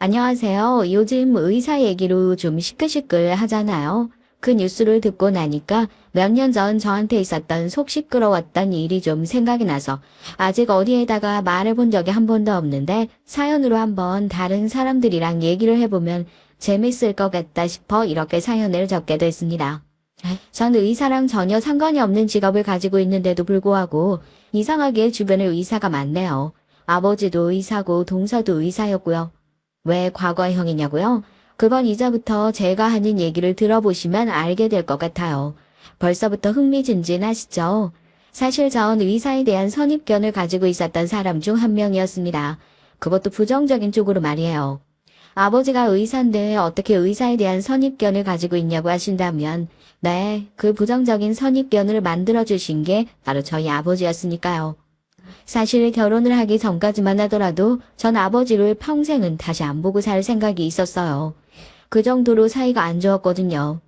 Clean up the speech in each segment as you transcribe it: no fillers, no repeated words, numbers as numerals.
안녕하세요. 요즘 의사 얘기로 좀 시끌시끌 하잖아요. 그 뉴스를 듣고 나니까 몇 년 전 저한테 있었던 속 시끄러웠던 일이 좀 생각이 나서 아직 어디에다가 말해본 적이 한 번도 없는데 사연으로 한번 다른 사람들이랑 얘기를 해보면 재밌을 것 같다 싶어 이렇게 사연을 적게 됐습니다. 전 의사랑 전혀 상관이 없는 직업을 가지고 있는데도 불구하고 이상하게 주변에 의사가 많네요. 아버지도 의사고 동서도 의사였고요. 왜 과거형이냐고요? 그건 이제부터 제가 하는 얘기를 들어보시면 알게 될 것 같아요. 벌써부터 흥미진진하시죠? 사실 전 의사에 대한 선입견을 가지고 있었던 사람 중 한 명이었습니다. 그것도 부정적인 쪽으로 말이에요. 아버지가 의사인데 어떻게 의사에 대한 선입견을 가지고 있냐고 하신다면, 네, 그 부정적인 선입견을 만들어주신 게 바로 저희 아버지였으니까요. 사실 결혼을 하기 전까지만 하더라도 전 아버지를 평생은 다시 안 보고 살 생각이 있었어요. 그 정도로 사이가 안 좋았거든요.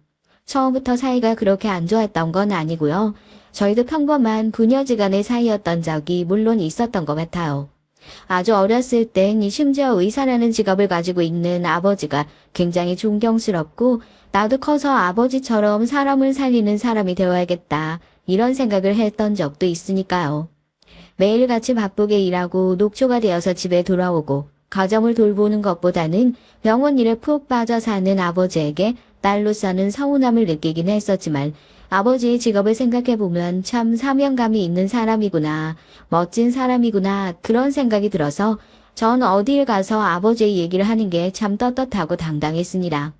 처음부터 사이가 그렇게 안 좋았던 건 아니고요. 저희도 평범한 부녀지간의 사이였던 적이 물론 있었던 것 같아요. 아주 어렸을 땐 심지어 의사라는 직업을 가지고 있는 아버지가 굉장히 존경스럽고 나도 커서 아버지처럼 사람을 살리는 사람이 되어야겠다 이런 생각을 했던 적도 있으니까요. 매일같이 바쁘게 일하고 녹초가 되어서 집에 돌아오고 가정을 돌보는 것보다는 병원 일에 푹 빠져 사는 아버지에게 딸로서는 서운함을 느끼긴 했었지만 아버지의 직업을 생각해보면 참 사명감이 있는 사람이구나, 멋진 사람이구나 그런 생각이 들어서 전 어딜 가서 아버지의 얘기를 하는 게 참 떳떳하고 당당했습니다.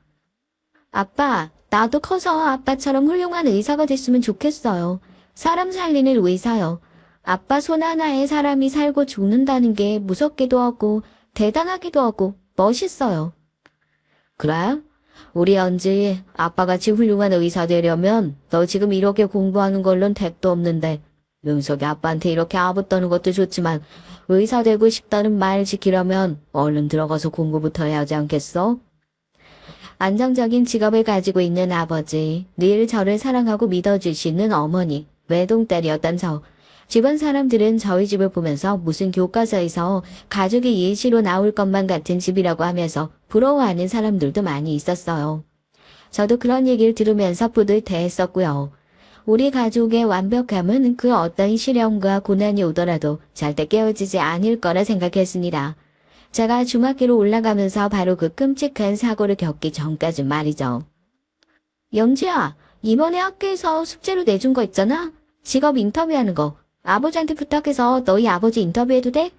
아빠, 나도 커서 아빠처럼 훌륭한 의사가 됐으면 좋겠어요. 사람 살리는 의사요. 아빠 손 하나에 사람이 살고 죽는다는 게 무섭기도 하고 대단하기도 하고 멋있어요. 그래? 우리 언지 아빠같이 훌륭한 의사 되려면 너 지금 이렇게 공부하는 걸론 택도 없는데 명석이 아빠한테 이렇게 아부 떠는 것도 좋지만 의사 되고 싶다는 말 지키려면 얼른 들어가서 공부부터 해야 하지 않겠어? 안정적인 직업을 가지고 있는 아버지, 늘 저를 사랑하고 믿어주시는 어머니, 외동딸이었던 저. 주변 사람들은 저희 집을 보면서 무슨 교과서에서 가족의 예시로 나올 것만 같은 집이라고 하면서 부러워하는 사람들도 많이 있었어요. 저도 그런 얘기를 들으면서 뿌듯해했었고요. 우리 가족의 완벽함은 그 어떤 시련과 고난이 오더라도 절대 깨어지지 않을 거라 생각했습니다. 제가 중학교로 올라가면서 바로 그 끔찍한 사고를 겪기 전까지 말이죠. 영지야, 이번에 학교에서 숙제로 내준 거 있잖아? 직업 인터뷰하는 거. 아버지한테 부탁해서 너희 아버지 인터뷰해도 돼?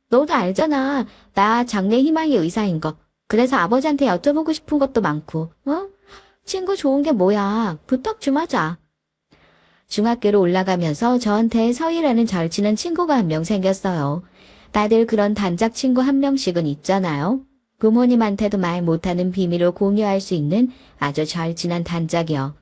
너도 알잖아. 나 장래 희망이 의사인 거. 그래서 아버지한테 여쭤보고 싶은 것도 많고. 어? 친구 좋은 게 뭐야. 부탁 좀 하자. 중학교로 올라가면서 저한테 서희라는 절친한 친구가 한 명 생겼어요. 다들 그런 단짝 친구 한 명씩은 있잖아요. 부모님한테도 말 못하는 비밀을 공유할 수 있는 아주 절친한 단짝이요.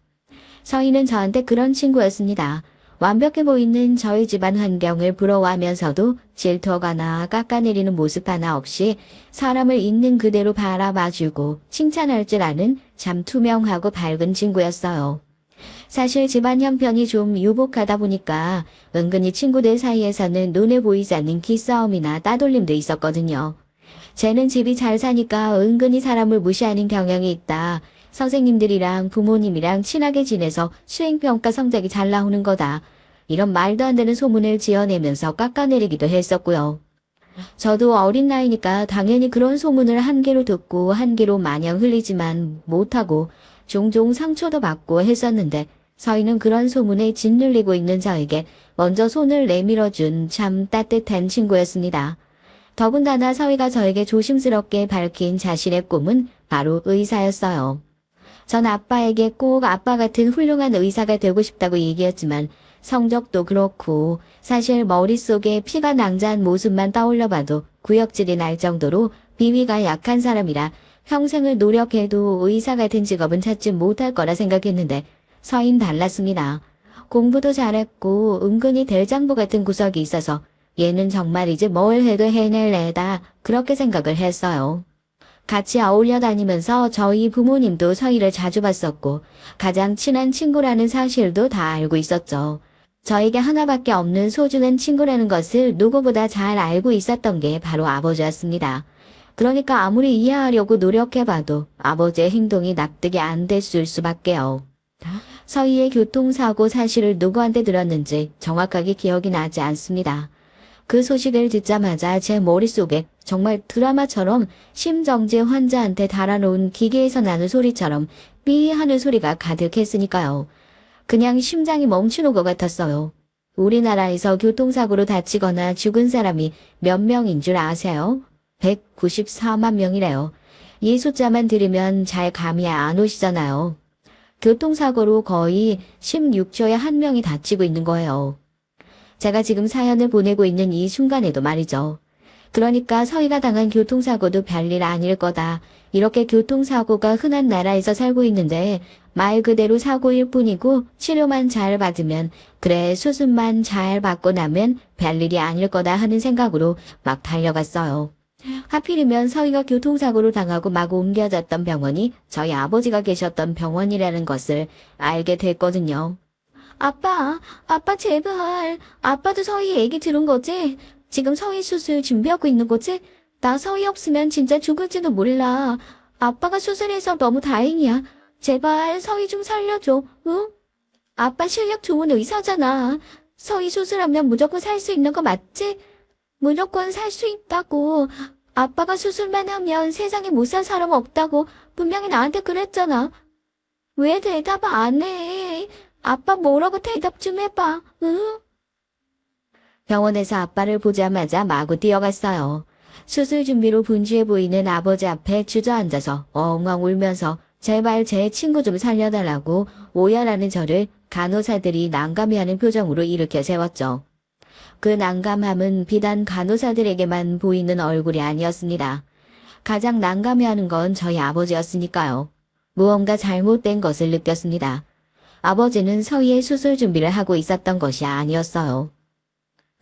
서희는 저한테 그런 친구였습니다. 완벽해 보이는 저희 집안 환경을 부러워하면서도 질투하거나 깎아내리는 모습 하나 없이 사람을 있는 그대로 바라봐주고 칭찬할 줄 아는 참 투명하고 밝은 친구였어요. 사실 집안 형편이 좀 유복하다 보니까 은근히 친구들 사이에서는 눈에 보이지 않는 기싸움이나 따돌림도 있었거든요. 쟤는 집이 잘 사니까 은근히 사람을 무시하는 경향이 있다. 선생님들이랑 부모님이랑 친하게 지내서 수행평가 성적이 잘 나오는 거다. 이런 말도 안 되는 소문을 지어내면서 깎아내리기도 했었고요. 저도 어린 나이니까 당연히 그런 소문을 한 귀로 듣고 한 귀로 마냥 흘리지만 못하고 종종 상처도 받고 했었는데 서희는 그런 소문에 짓눌리고 있는 저에게 먼저 손을 내밀어준 참 따뜻한 친구였습니다. 더군다나 서희가 저에게 조심스럽게 밝힌 자신의 꿈은 바로 의사였어요. 전 아빠에게 꼭 아빠 같은 훌륭한 의사가 되고 싶다고 얘기했지만 성적도 그렇고 사실 머릿속에 피가 낭자한 모습만 떠올려봐도 구역질이 날 정도로 비위가 약한 사람이라 평생을 노력해도 의사 같은 직업은 찾지 못할 거라 생각했는데 서희는 달랐습니다. 공부도 잘했고 은근히 대장부 같은 구석이 있어서 얘는 정말 이제 뭘 해도 해낼 애다 그렇게 생각을 했어요. 같이 어울려 다니면서 저희 부모님도 서희를 자주 봤었고 가장 친한 친구라는 사실도 다 알고 있었죠. 저에게 하나밖에 없는 소중한 친구라는 것을 누구보다 잘 알고 있었던 게 바로 아버지였습니다. 그러니까 아무리 이해하려고 노력해봐도 아버지의 행동이 납득이 안 됐을 수밖에요. 서희의 교통사고 사실을 누구한테 들었는지 정확하게 기억이 나지 않습니다. 그 소식을 듣자마자 제 머릿속에 정말 드라마처럼 심정지 환자한테 달아놓은 기계에서 나는 소리처럼 삐 하는 소리가 가득했으니까요. 그냥 심장이 멈추는 것 같았어요. 우리나라에서 교통사고로 다치거나 죽은 사람이 몇 명인 줄 아세요? 194만 명이래요. 이 숫자만 들으면 잘 감이 안 오시잖아요. 교통사고로 거의 16초에 한 명이 다치고 있는 거예요. 제가 지금 사연을 보내고 있는 이 순간에도 말이죠. 그러니까 서희가 당한 교통사고도 별일 아닐 거다. 이렇게 교통사고가 흔한 나라에서 살고 있는데 말 그대로 사고일 뿐이고 치료만 잘 받으면 그래 수술만 잘 받고 나면 별일이 아닐 거다 하는 생각으로 막 달려갔어요. 하필이면 서희가 교통사고를 당하고 막 옮겨졌던 병원이 저희 아버지가 계셨던 병원이라는 것을 알게 됐거든요. 아빠 제발. 아빠도 서희 얘기 들은 거지? 지금 서희 수술 준비하고 있는 거지? 나 서희 없으면 진짜 죽을지도 몰라. 아빠가 수술해서 너무 다행이야. 제발 서희 좀 살려줘. 응? 아빠 실력 좋은 의사잖아. 서희 수술하면 무조건 살 수 있는 거 맞지? 무조건 살 수 있다고. 아빠가 수술만 하면 세상에 못 살 사람 없다고 분명히 나한테 그랬잖아. 왜 대답 안 해? 아빠 뭐라고 대답 좀 해봐. 응? 병원에서 아빠를 보자마자 마구 뛰어갔어요. 수술 준비로 분주해 보이는 아버지 앞에 주저앉아서 엉엉 울면서 제발 제 친구 좀 살려달라고 오열하는 저를 간호사들이 난감해하는 표정으로 일으켜 세웠죠. 그 난감함은 비단 간호사들에게만 보이는 얼굴이 아니었습니다. 가장 난감해하는 건 저희 아버지였으니까요. 무언가 잘못된 것을 느꼈습니다. 아버지는 서희의 수술 준비를 하고 있었던 것이 아니었어요.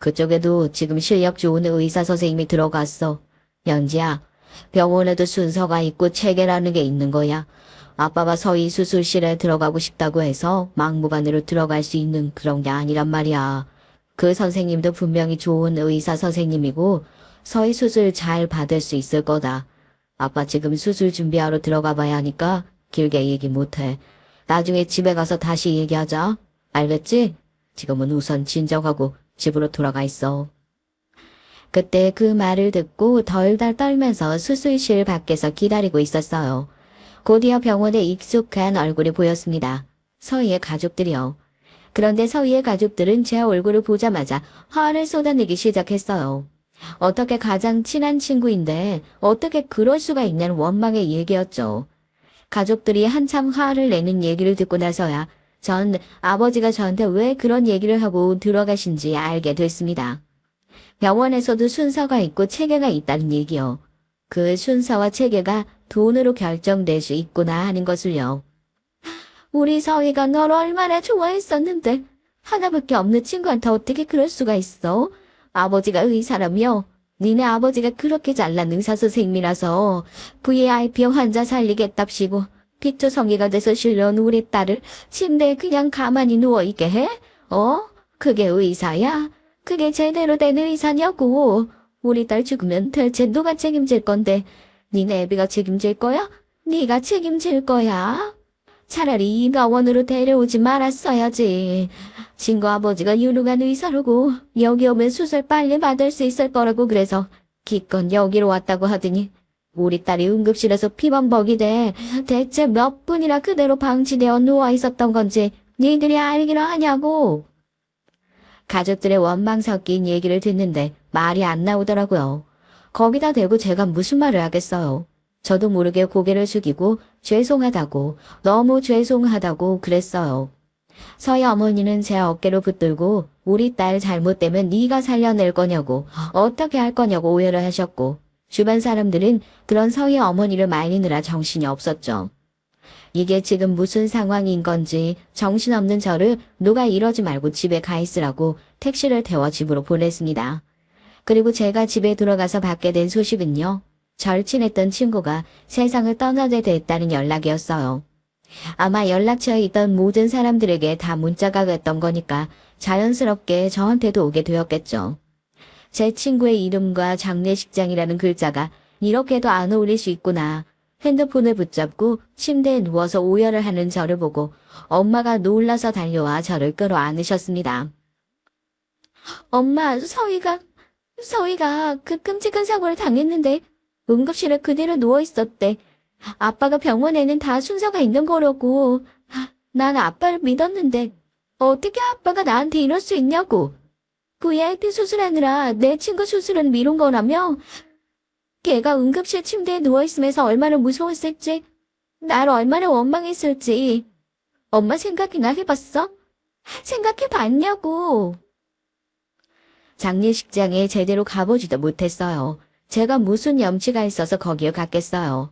그쪽에도 지금 실력 좋은 의사 선생님이 들어갔어. 연지야, 병원에도 순서가 있고 체계라는 게 있는 거야. 아빠가 서희 수술실에 들어가고 싶다고 해서 막무가내로 들어갈 수 있는 그런 게 아니란 말이야. 그 선생님도 분명히 좋은 의사 선생님이고 서희 수술 잘 받을 수 있을 거다. 아빠 지금 수술 준비하러 들어가 봐야 하니까 길게 얘기 못해. 나중에 집에 가서 다시 얘기하자. 알겠지? 지금은 우선 진정하고 집으로 돌아가 있어. 그때 그 말을 듣고 덜덜 떨면서 수술실 밖에서 기다리고 있었어요. 곧이어 병원에 익숙한 얼굴이 보였습니다. 서희의 가족들이요. 그런데 서희의 가족들은 제 얼굴을 보자마자 화를 쏟아내기 시작했어요. 어떻게 가장 친한 친구인데 어떻게 그럴 수가 있냐는 원망의 얘기였죠. 가족들이 한참 화를 내는 얘기를 듣고 나서야 전 아버지가 저한테 왜 그런 얘기를 하고 들어가신지 알게 됐습니다. 병원에서도 순서가 있고 체계가 있다는 얘기요. 그 순서와 체계가 돈으로 결정될 수 있구나 하는 것을요. 우리 서희가 널 얼마나 좋아했었는데 하나밖에 없는 친구한테 어떻게 그럴 수가 있어? 아버지가 의사라며? 니네 아버지가 그렇게 잘난 의사 선생님이라서 VIP 환자 살리겠답시고 빚조성이가 돼서 실려온 우리 딸을 침대에 그냥 가만히 누워있게 해? 그게 의사야? 그게 제대로 된 의사냐고. 우리 딸 죽으면 대체 누가 책임질 건데 니네 애비가 책임질 거야? 네가 책임질 거야? 차라리 이가원으로 데려오지 말았어야지. 친구 아버지가 유능한 의사라고 여기 오면 수술 빨리 받을 수 있을 거라고 그래서 기껏 여기로 왔다고 하더니 우리 딸이 응급실에서 피범벅이돼. 대체 몇 분이나 그대로 방치되어 누워 있었던 건지 니들이 알기로 하냐고. 가족들의 원망 섞인 얘기를 듣는데 말이 안 나오더라고요. 거기다 대고 제가 무슨 말을 하겠어요. 저도 모르게 고개를 숙이고 죄송하다고, 너무 죄송하다고 그랬어요. 서희 어머니는 제 어깨로 붙들고 우리 딸 잘못되면 네가 살려낼 거냐고, 어떻게 할 거냐고 오해를 하셨고, 주변 사람들은 그런 서희 어머니를 말리느라 정신이 없었죠. 이게 지금 무슨 상황인 건지 정신없는 저를 누가 이러지 말고 집에 가 있으라고 택시를 태워 집으로 보냈습니다. 그리고 제가 집에 들어가서 받게 된 소식은요. 절친했던 친구가 세상을 떠나게 됐다는 연락이었어요. 아마 연락처에 있던 모든 사람들에게 다 문자가 갔던 거니까 자연스럽게 저한테도 오게 되었겠죠. 제 친구의 이름과 장례식장이라는 글자가 이렇게도 안 어울릴 수 있구나. 핸드폰을 붙잡고 침대에 누워서 오열을 하는 저를 보고 엄마가 놀라서 달려와 저를 끌어안으셨습니다. 엄마, 서희가 그 끔찍한 사고를 당했는데 응급실에 그대로 누워 있었대. 아빠가 병원에는 다 순서가 있는 거라고. 난 아빠를 믿었는데 어떻게 아빠가 나한테 이럴 수 있냐고. VIP 수술하느라 내 친구 수술은 미룬 거라며. 걔가 응급실 침대에 누워있으면서 얼마나 무서웠을지, 날 얼마나 원망했을지. 엄마 생각이나 해봤어? 생각해봤냐고. 장례식장에 제대로 가보지도 못했어요. 제가 무슨 염치가 있어서 거기에 갔겠어요.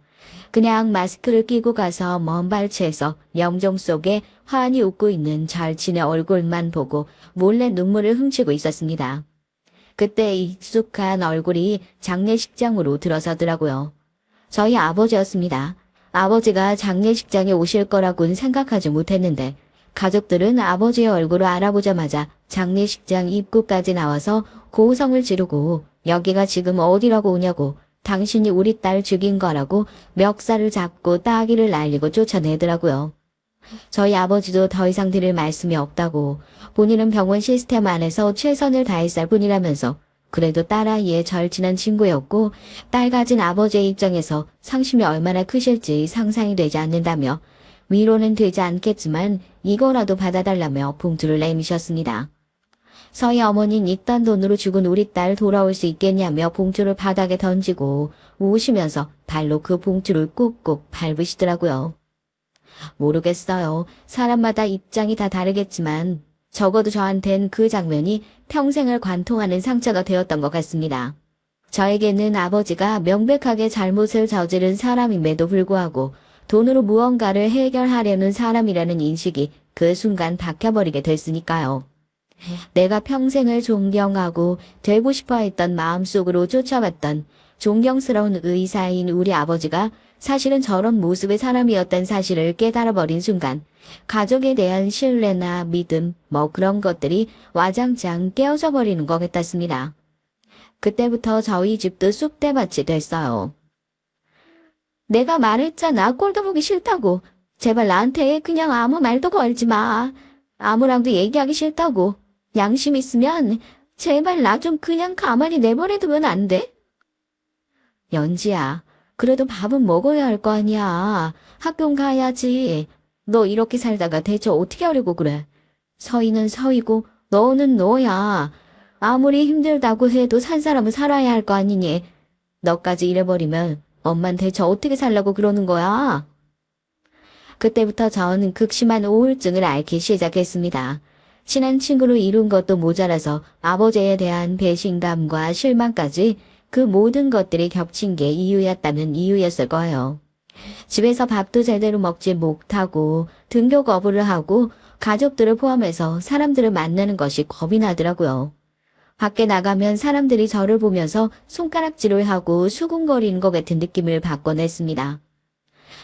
그냥 마스크를 끼고 가서 먼 발치에서 영정 속에 환히 웃고 있는 절친의 얼굴만 보고 몰래 눈물을 훔치고 있었습니다. 그때 익숙한 얼굴이 장례식장으로 들어서더라고요. 저희 아버지였습니다. 아버지가 장례식장에 오실 거라고는 생각하지 못했는데 가족들은 아버지의 얼굴을 알아보자마자 장례식장 입구까지 나와서 고성을 지르고 여기가 지금 어디라고 오냐고, 당신이 우리 딸 죽인 거라고 멱살을 잡고 따귀를 날리고 쫓아내더라고요. 저희 아버지도 더 이상 드릴 말씀이 없다고, 본인은 병원 시스템 안에서 최선을 다했을 뿐이라면서, 그래도 딸아이의 절친한 친구였고 딸 가진 아버지의 입장에서 상심이 얼마나 크실지 상상이 되지 않는다며 위로는 되지 않겠지만 이거라도 받아달라며 봉투를 내미셨습니다. 서희 어머니는 이딴 돈으로 죽은 우리 딸 돌아올 수 있겠냐며 봉투를 바닥에 던지고 우시면서 발로 그 봉투를 꾹꾹 밟으시더라고요. 모르겠어요. 사람마다 입장이 다 다르겠지만 적어도 저한텐 그 장면이 평생을 관통하는 상처가 되었던 것 같습니다. 저에게는 아버지가 명백하게 잘못을 저지른 사람임에도 불구하고 돈으로 무언가를 해결하려는 사람이라는 인식이 그 순간 박혀버리게 됐으니까요. 내가 평생을 존경하고 되고 싶어 했던 마음속으로 쫓아왔던 존경스러운 의사인 우리 아버지가 사실은 저런 모습의 사람이었던 사실을 깨달아버린 순간 가족에 대한 신뢰나 믿음 그런 것들이 와장창 깨어져 버리는 것 같았습니다. 그때부터 저희 집도 쑥대밭이 됐어요. 내가 말했잖아. 꼴도 보기 싫다고. 제발 나한테 그냥 아무 말도 걸지 마. 아무랑도 얘기하기 싫다고. 양심 있으면 제발 나 좀 그냥 가만히 내버려두면 안 돼? 연지야, 그래도 밥은 먹어야 할 거 아니야. 학교는 가야지. 너 이렇게 살다가 대체 어떻게 하려고 그래? 서희는 서희고 너는 너야. 아무리 힘들다고 해도 산 사람은 살아야 할 거 아니니. 너까지 이래버리면 엄만 대체 어떻게 살라고 그러는 거야? 그때부터 저는 극심한 우울증을 앓기 시작했습니다. 친한 친구로 이룬 것도 모자라서 아버지에 대한 배신감과 실망까지 그 모든 것들이 겹친 게 이유였다면 이유였을 거예요. 집에서 밥도 제대로 먹지 못하고 등교 거부를 하고 가족들을 포함해서 사람들을 만나는 것이 겁이 나더라고요. 밖에 나가면 사람들이 저를 보면서 손가락질을 하고 수군거리는 것 같은 느낌을 받곤 했습니다.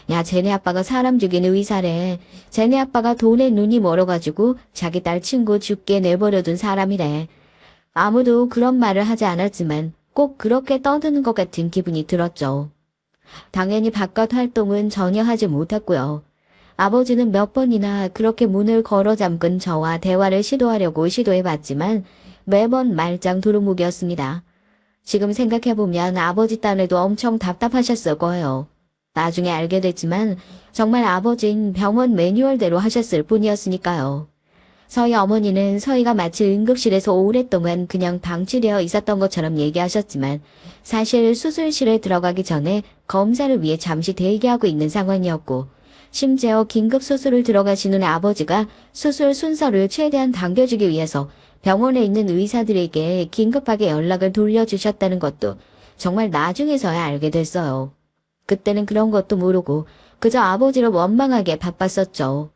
야, 쟤네 아빠가 사람 죽이는 의사래. 쟤네 아빠가 돈에 눈이 멀어가지고 자기 딸 친구 죽게 내버려둔 사람이래. 아무도 그런 말을 하지 않았지만 꼭 그렇게 떠드는 것 같은 기분이 들었죠. 당연히 바깥 활동은 전혀 하지 못했고요. 아버지는 몇 번이나 그렇게 문을 걸어 잠근 저와 대화를 시도하려고 시도해봤지만 매번 말짱 도루묵이었습니다. 지금 생각해보면 아버지 딴에도 엄청 답답하셨을 거예요. 나중에 알게 됐지만 정말 아버진 병원 매뉴얼대로 하셨을 뿐이었으니까요. 서희 어머니는 서희가 마치 응급실에서 오랫동안 그냥 방치되어 있었던 것처럼 얘기하셨지만 사실 수술실에 들어가기 전에 검사를 위해 잠시 대기하고 있는 상황이었고 심지어 긴급 수술을 들어가시는 아버지가 수술 순서를 최대한 당겨주기 위해서 병원에 있는 의사들에게 긴급하게 연락을 돌려주셨다는 것도 정말 나중에서야 알게 됐어요. 그때는 그런 것도 모르고 그저 아버지를 원망하게 바빴었죠.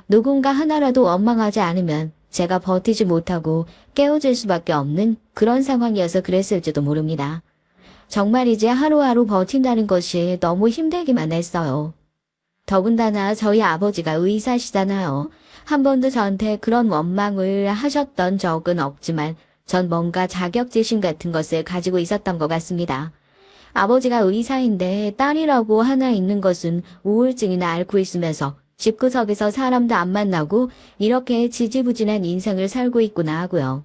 누군가 하나라도 원망하지 않으면 제가 버티지 못하고 깨어질 수밖에 없는 그런 상황이어서 그랬을지도 모릅니다. 정말 이제 하루하루 버틴다는 것이 너무 힘들기만 했어요. 더군다나 저희 아버지가 의사시잖아요. 한 번도 저한테 그런 원망을 하셨던 적은 없지만 전 뭔가 자격지심 같은 것을 가지고 있었던 것 같습니다. 아버지가 의사인데 딸이라고 하나 있는 것은 우울증이나 앓고 있으면서 집구석에서 사람도 안 만나고 이렇게 지지부진한 인생을 살고 있구나 하고요.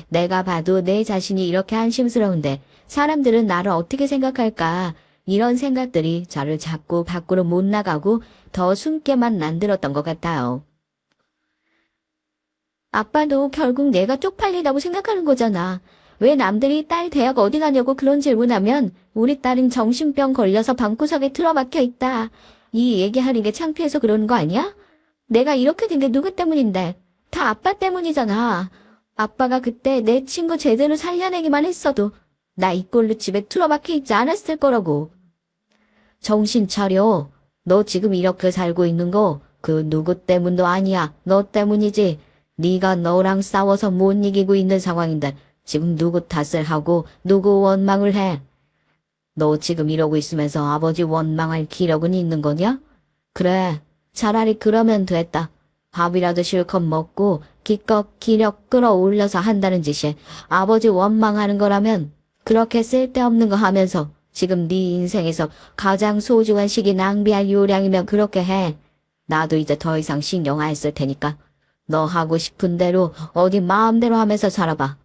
내가 봐도 내 자신이 이렇게 한심스러운데 사람들은 나를 어떻게 생각할까? 이런 생각들이 저를 자꾸 밖으로 못 나가고 더 숨게만 만들었던 것 같아요. 아빠도 결국 내가 쪽팔리다고 생각하는 거잖아. 왜 남들이 딸 대학 어디 가냐고 그런 질문하면 우리 딸은 정신병 걸려서 방구석에 틀어박혀 있다. 이 얘기하는 게 창피해서 그러는 거 아니야? 내가 이렇게 된 게 누구 때문인데? 다 아빠 때문이잖아. 아빠가 그때 내 친구 제대로 살려내기만 했어도 나 이 꼴로 집에 틀어박혀 있지 않았을 거라고. 정신 차려. 너 지금 이렇게 살고 있는 거 그 누구 때문도 아니야. 너 때문이지. 네가 너랑 싸워서 못 이기고 있는 상황인데 지금 누구 탓을 하고 누구 원망을 해. 너 지금 이러고 있으면서 아버지 원망할 기력은 있는 거냐? 그래. 차라리 그러면 됐다. 밥이라도 실컷 먹고 기껏 기력 끌어올려서 한다는 짓이 아버지 원망하는 거라면 그렇게 쓸데없는 거 하면서 지금 네 인생에서 가장 소중한 시기 낭비할 요량이면 그렇게 해. 나도 이제 더 이상 신경 안 쓸 테니까 너 하고 싶은 대로 어디 마음대로 하면서 살아봐.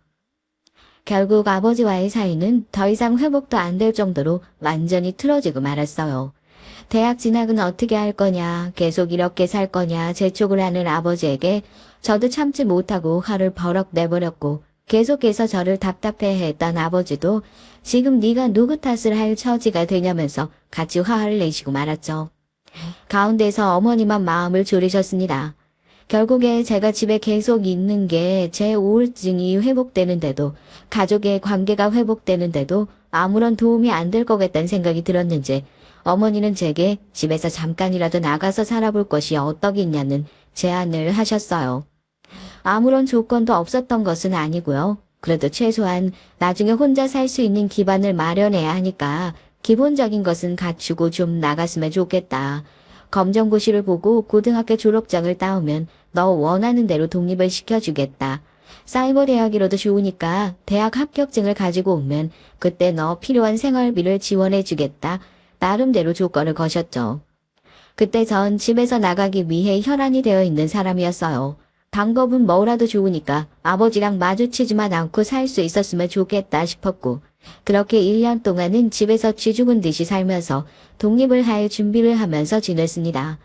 결국 아버지와의 사이는 더 이상 회복도 안 될 정도로 완전히 틀어지고 말았어요. 대학 진학은 어떻게 할 거냐, 계속 이렇게 살 거냐 재촉을 하는 아버지에게 저도 참지 못하고 화를 버럭 내버렸고 계속해서 저를 답답해했던 아버지도 지금 네가 누구 탓을 할 처지가 되냐면서 같이 화를 내시고 말았죠. 가운데서 어머니만 마음을 졸이셨습니다. 결국에 제가 집에 계속 있는 게 제 우울증이 회복되는데도 가족의 관계가 회복되는데도 아무런 도움이 안 될 거겠다는 생각이 들었는지 어머니는 제게 집에서 잠깐이라도 나가서 살아볼 것이 어떻겠냐는 제안을 하셨어요. 아무런 조건도 없었던 것은 아니고요. 그래도 최소한 나중에 혼자 살 수 있는 기반을 마련해야 하니까 기본적인 것은 갖추고 좀 나갔으면 좋겠다. 검정고시를 보고 고등학교 졸업장을 따오면 너 원하는 대로 독립을 시켜주겠다. 사이버 대학이라도 좋으니까 대학 합격증을 가지고 오면 그때 너 필요한 생활비를 지원해주겠다. 나름대로 조건을 거셨죠. 그때 전 집에서 나가기 위해 혈안이 되어 있는 사람이었어요. 방법은 뭐라도 좋으니까 아버지랑 마주치지만 않고 살 수 있었으면 좋겠다 싶었고 그렇게 1년 동안은 집에서 쥐 죽은 듯이 살면서 독립을 할 준비를 하면서 지냈습니다.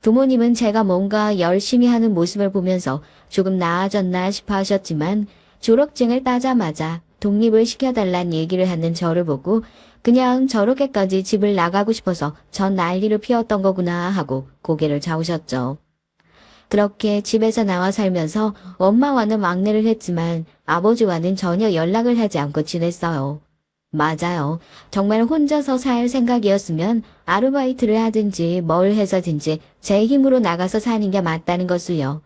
부모님은 제가 뭔가 열심히 하는 모습을 보면서 조금 나아졌나 싶어 하셨지만 졸업증을 따자마자 독립을 시켜달란 얘기를 하는 저를 보고 그냥 저렇게까지 집을 나가고 싶어서 전 난리를 피웠던 거구나 하고 고개를 저으셨죠. 그렇게 집에서 나와 살면서 엄마와는 왕래를 했지만 아버지와는 전혀 연락을 하지 않고 지냈어요. 맞아요. 정말 혼자서 살 생각이었으면 아르바이트를 하든지 뭘 해서든지 제 힘으로 나가서 사는 게 맞다는 것을요.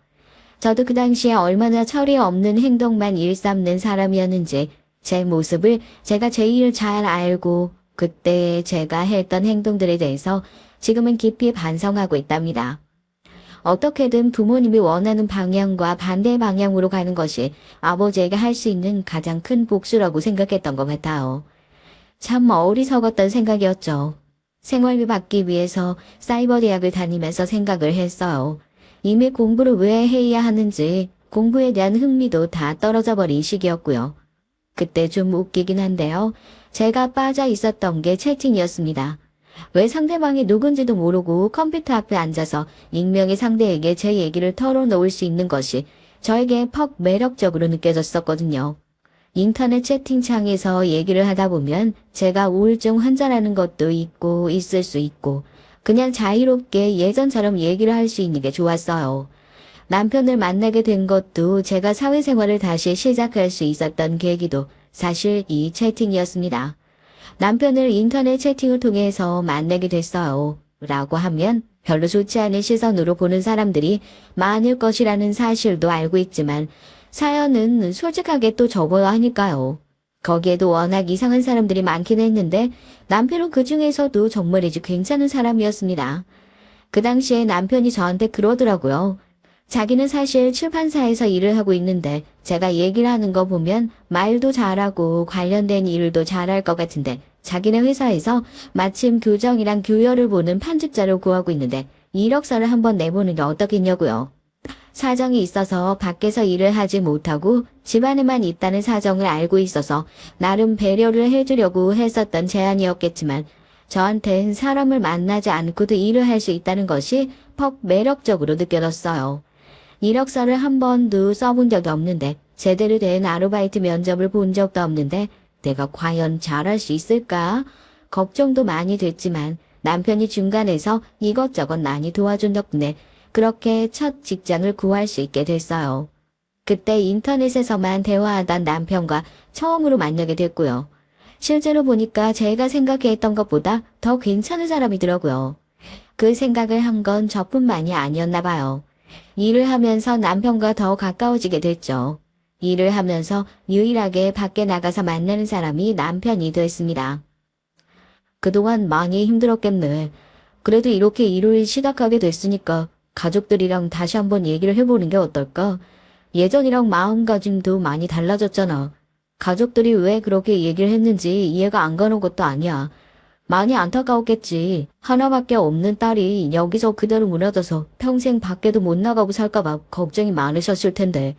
저도 그 당시에 얼마나 철이 없는 행동만 일삼는 사람이었는지 제 모습을 제가 제일 잘 알고 그때 제가 했던 행동들에 대해서 지금은 깊이 반성하고 있답니다. 어떻게든 부모님이 원하는 방향과 반대 방향으로 가는 것이 아버지에게 할 수 있는 가장 큰 복수라고 생각했던 것 같아요. 참 어리석었던 생각이었죠. 생활비 받기 위해서 사이버 대학을 다니면서 생각을 했어요. 이미 공부를 왜 해야 하는지 공부에 대한 흥미도 다 떨어져 버린 시기였고요. 그때 좀 웃기긴 한데요. 제가 빠져 있었던 게 채팅이었습니다. 왜 상대방이 누군지도 모르고 컴퓨터 앞에 앉아서 익명의 상대에게 제 얘기를 털어놓을 수 있는 것이 저에게 퍽 매력적으로 느껴졌었거든요. 인터넷 채팅창에서 얘기를 하다 보면 제가 우울증 환자라는 것도 있고 있을 수 있고 그냥 자유롭게 예전처럼 얘기를 할 수 있는 게 좋았어요. 남편을 만나게 된 것도 제가 사회생활을 다시 시작할 수 있었던 계기도 사실 이 채팅이었습니다. 남편을 인터넷 채팅을 통해서 만나게 됐어요. 라고 하면 별로 좋지 않은 시선으로 보는 사람들이 많을 것이라는 사실도 알고 있지만 사연은 솔직하게 또 접어야 하니까요. 거기에도 워낙 이상한 사람들이 많긴 했는데 남편은 그 중에서도 정말이지 괜찮은 사람이었습니다. 그 당시에 남편이 저한테 그러더라고요. 자기는 사실 출판사에서 일을 하고 있는데 제가 얘기를 하는 거 보면 말도 잘하고 관련된 일도 잘할 것 같은데 자기네 회사에서 마침 교정이랑 교열을 보는 판직자를 구하고 있는데 이력서를 한번 내보는 게 어떻겠냐고요. 사정이 있어서 밖에서 일을 하지 못하고 집안에만 있다는 사정을 알고 있어서 나름 배려를 해주려고 했었던 제안이었겠지만 저한텐 사람을 만나지 않고도 일을 할 수 있다는 것이 퍽 매력적으로 느껴졌어요. 이력서를 한 번도 써본 적이 없는데 제대로 된 아르바이트 면접을 본 적도 없는데 내가 과연 잘할 수 있을까? 걱정도 많이 됐지만 남편이 중간에서 이것저것 많이 도와준 덕분에 그렇게 첫 직장을 구할 수 있게 됐어요. 그때 인터넷에서만 대화하던 남편과 처음으로 만나게 됐고요. 실제로 보니까 제가 생각했던 것보다 더 괜찮은 사람이더라고요. 그 생각을 한 건 저뿐만이 아니었나 봐요. 일을 하면서 남편과 더 가까워지게 됐죠. 일을 하면서 유일하게 밖에 나가서 만나는 사람이 남편이 됐습니다. 그동안 많이 힘들었겠네. 그래도 이렇게 일을 시작하게 됐으니까 가족들이랑 다시 한번 얘기를 해보는 게 어떨까? 예전이랑 마음가짐도 많이 달라졌잖아. 가족들이 왜 그렇게 얘기를 했는지 이해가 안 가는 것도 아니야. 많이 안타까웠겠지. 하나밖에 없는 딸이 여기서 그대로 무너져서 평생 밖에도 못 나가고 살까봐 걱정이 많으셨을 텐데.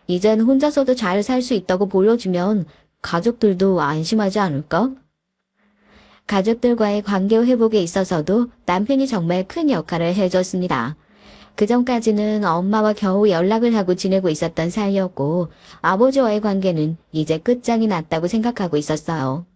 이젠 혼자서도 잘 살 수 있다고 보여주면 가족들도 안심하지 않을까? 가족들과의 관계 회복에 있어서도 남편이 정말 큰 역할을 해줬습니다. 그전까지는 엄마와 겨우 연락을 하고 지내고 있었던 사이였고 아버지와의 관계는 이제 끝장이 났다고 생각하고 있었어요.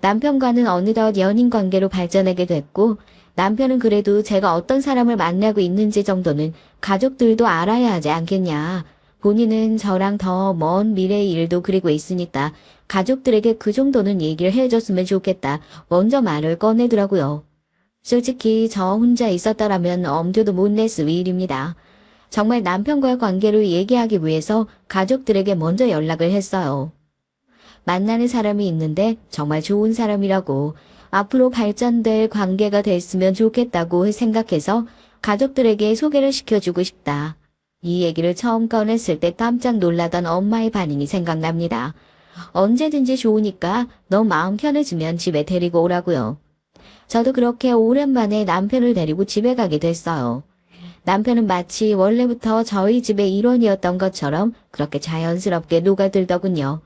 남편과는 어느덧 연인 관계로 발전하게 됐고 남편은 그래도 제가 어떤 사람을 만나고 있는지 정도는 가족들도 알아야 하지 않겠냐. 본인은 저랑 더 먼 미래의 일도 그리고 있으니까 가족들에게 그 정도는 얘기를 해줬으면 좋겠다. 먼저 말을 꺼내더라고요. 솔직히 저 혼자 있었더라면 엄두도 못 냈을 일입니다. 정말 남편과의 관계를 얘기하기 위해서 가족들에게 먼저 연락을 했어요. 만나는 사람이 있는데 정말 좋은 사람이라고 앞으로 발전될 관계가 됐으면 좋겠다고 생각해서 가족들에게 소개를 시켜주고 싶다. 이 얘기를 처음 꺼냈을 때 깜짝 놀라던 엄마의 반응이 생각납니다. 언제든지 좋으니까 너 마음 편해지면 집에 데리고 오라고요. 저도 그렇게 오랜만에 남편을 데리고 집에 가게 됐어요. 남편은 마치 원래부터 저희 집의 일원이었던 것처럼 그렇게 자연스럽게 녹아들더군요.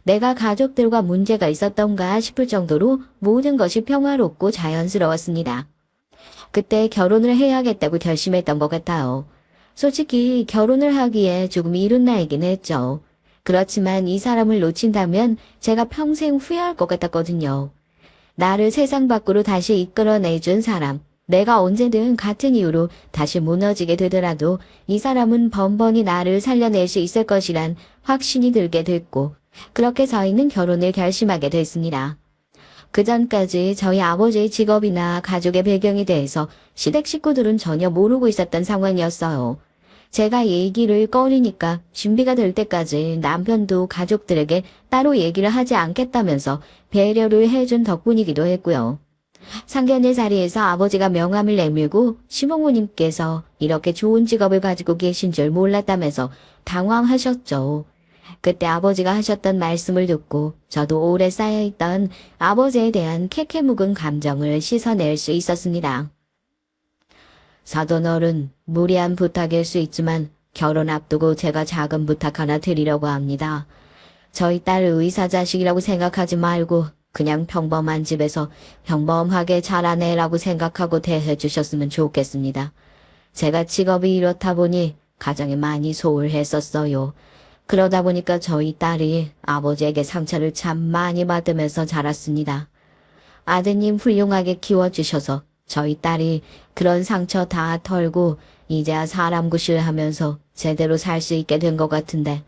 내가 가족들과 문제가 있었던가 싶을 정도로 모든 것이 평화롭고 자연스러웠습니다. 그때 결혼을 해야겠다고 결심했던 것 같아요. 솔직히 결혼을 하기에 조금 이른 나이긴 했죠. 그렇지만 이 사람을 놓친다면 제가 평생 후회할 것 같았거든요. 나를 세상 밖으로 다시 이끌어내준 사람, 내가 언제든 같은 이유로 다시 무너지게 되더라도 이 사람은 번번이 나를 살려낼 수 있을 것이란 확신이 들게 됐고 그렇게 저희는 결혼을 결심하게 됐습니다. 그 전까지 저희 아버지의 직업이나 가족의 배경에 대해서 시댁 식구들은 전혀 모르고 있었던 상황이었어요. 제가 얘기를 꺼리니까 준비가 될 때까지 남편도 가족들에게 따로 얘기를 하지 않겠다면서 배려를 해준 덕분이기도 했고요. 상견례 자리에서 아버지가 명함을 내밀고 시부모님께서 이렇게 좋은 직업을 가지고 계신 줄 몰랐다면서 당황하셨죠. 그때 아버지가 하셨던 말씀을 듣고 저도 오래 쌓여있던 아버지에 대한 캐캐 묵은 감정을 씻어낼 수 있었습니다. 사돈어른, 무리한 부탁일 수 있지만 결혼 앞두고 제가 작은 부탁 하나 드리려고 합니다. 저희 딸 의사 자식이라고 생각하지 말고 그냥 평범한 집에서 평범하게 자란 애라고 생각하고 대해 주셨으면 좋겠습니다. 제가 직업이 이렇다 보니 가정에 많이 소홀했었어요. 그러다 보니까 저희 딸이 아버지에게 상처를 참 많이 받으면서 자랐습니다. 아드님 훌륭하게 키워주셔서 저희 딸이 그런 상처 다 털고 이제야 사람 구실하면서 제대로 살 수 있게 된 것 같은데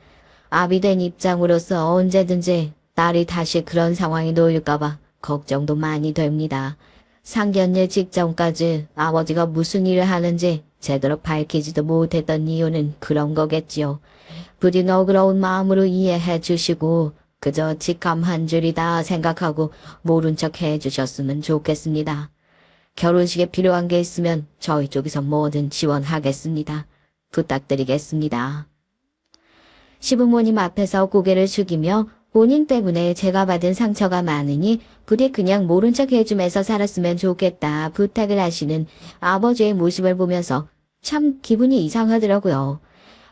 아비 된 입장으로서 언제든지 딸이 다시 그런 상황에 놓일까봐 걱정도 많이 됩니다. 상견례 직전까지 아버지가 무슨 일을 하는지 제대로 밝히지도 못했던 이유는 그런 거겠지요. 부디 너그러운 마음으로 이해해 주시고 그저 직감한 줄이다 생각하고 모른 척 해주셨으면 좋겠습니다. 결혼식에 필요한 게 있으면 저희 쪽에서 뭐든 지원하겠습니다. 부탁드리겠습니다. 시부모님 앞에서 고개를 숙이며 본인 때문에 제가 받은 상처가 많으니 부디 그냥 모른 척 해주면서 살았으면 좋겠다 부탁을 하시는 아버지의 모습을 보면서 참 기분이 이상하더라고요.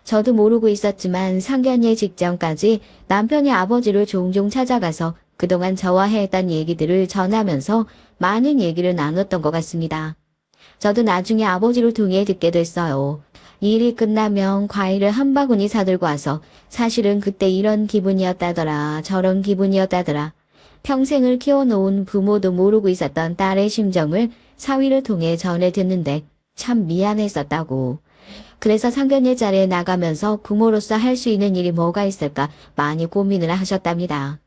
저도 모르고 있었지만 상견례 직전까지 남편이 아버지를 종종 찾아가서 그동안 저와 했던 얘기들을 전하면서 많은 얘기를 나눴던 것 같습니다. 저도 나중에 아버지를 통해 듣게 됐어요. 일이 끝나면 과일을 한 바구니 사들고 와서 사실은 그때 이런 기분이었다더라, 저런 기분이었다더라. 평생을 키워놓은 부모도 모르고 있었던 딸의 심정을 사위를 통해 전해 듣는데 참 미안했었다고. 그래서 상견례 자리에 나가면서 부모로서 할 수 있는 일이 뭐가 있을까 많이 고민을 하셨답니다.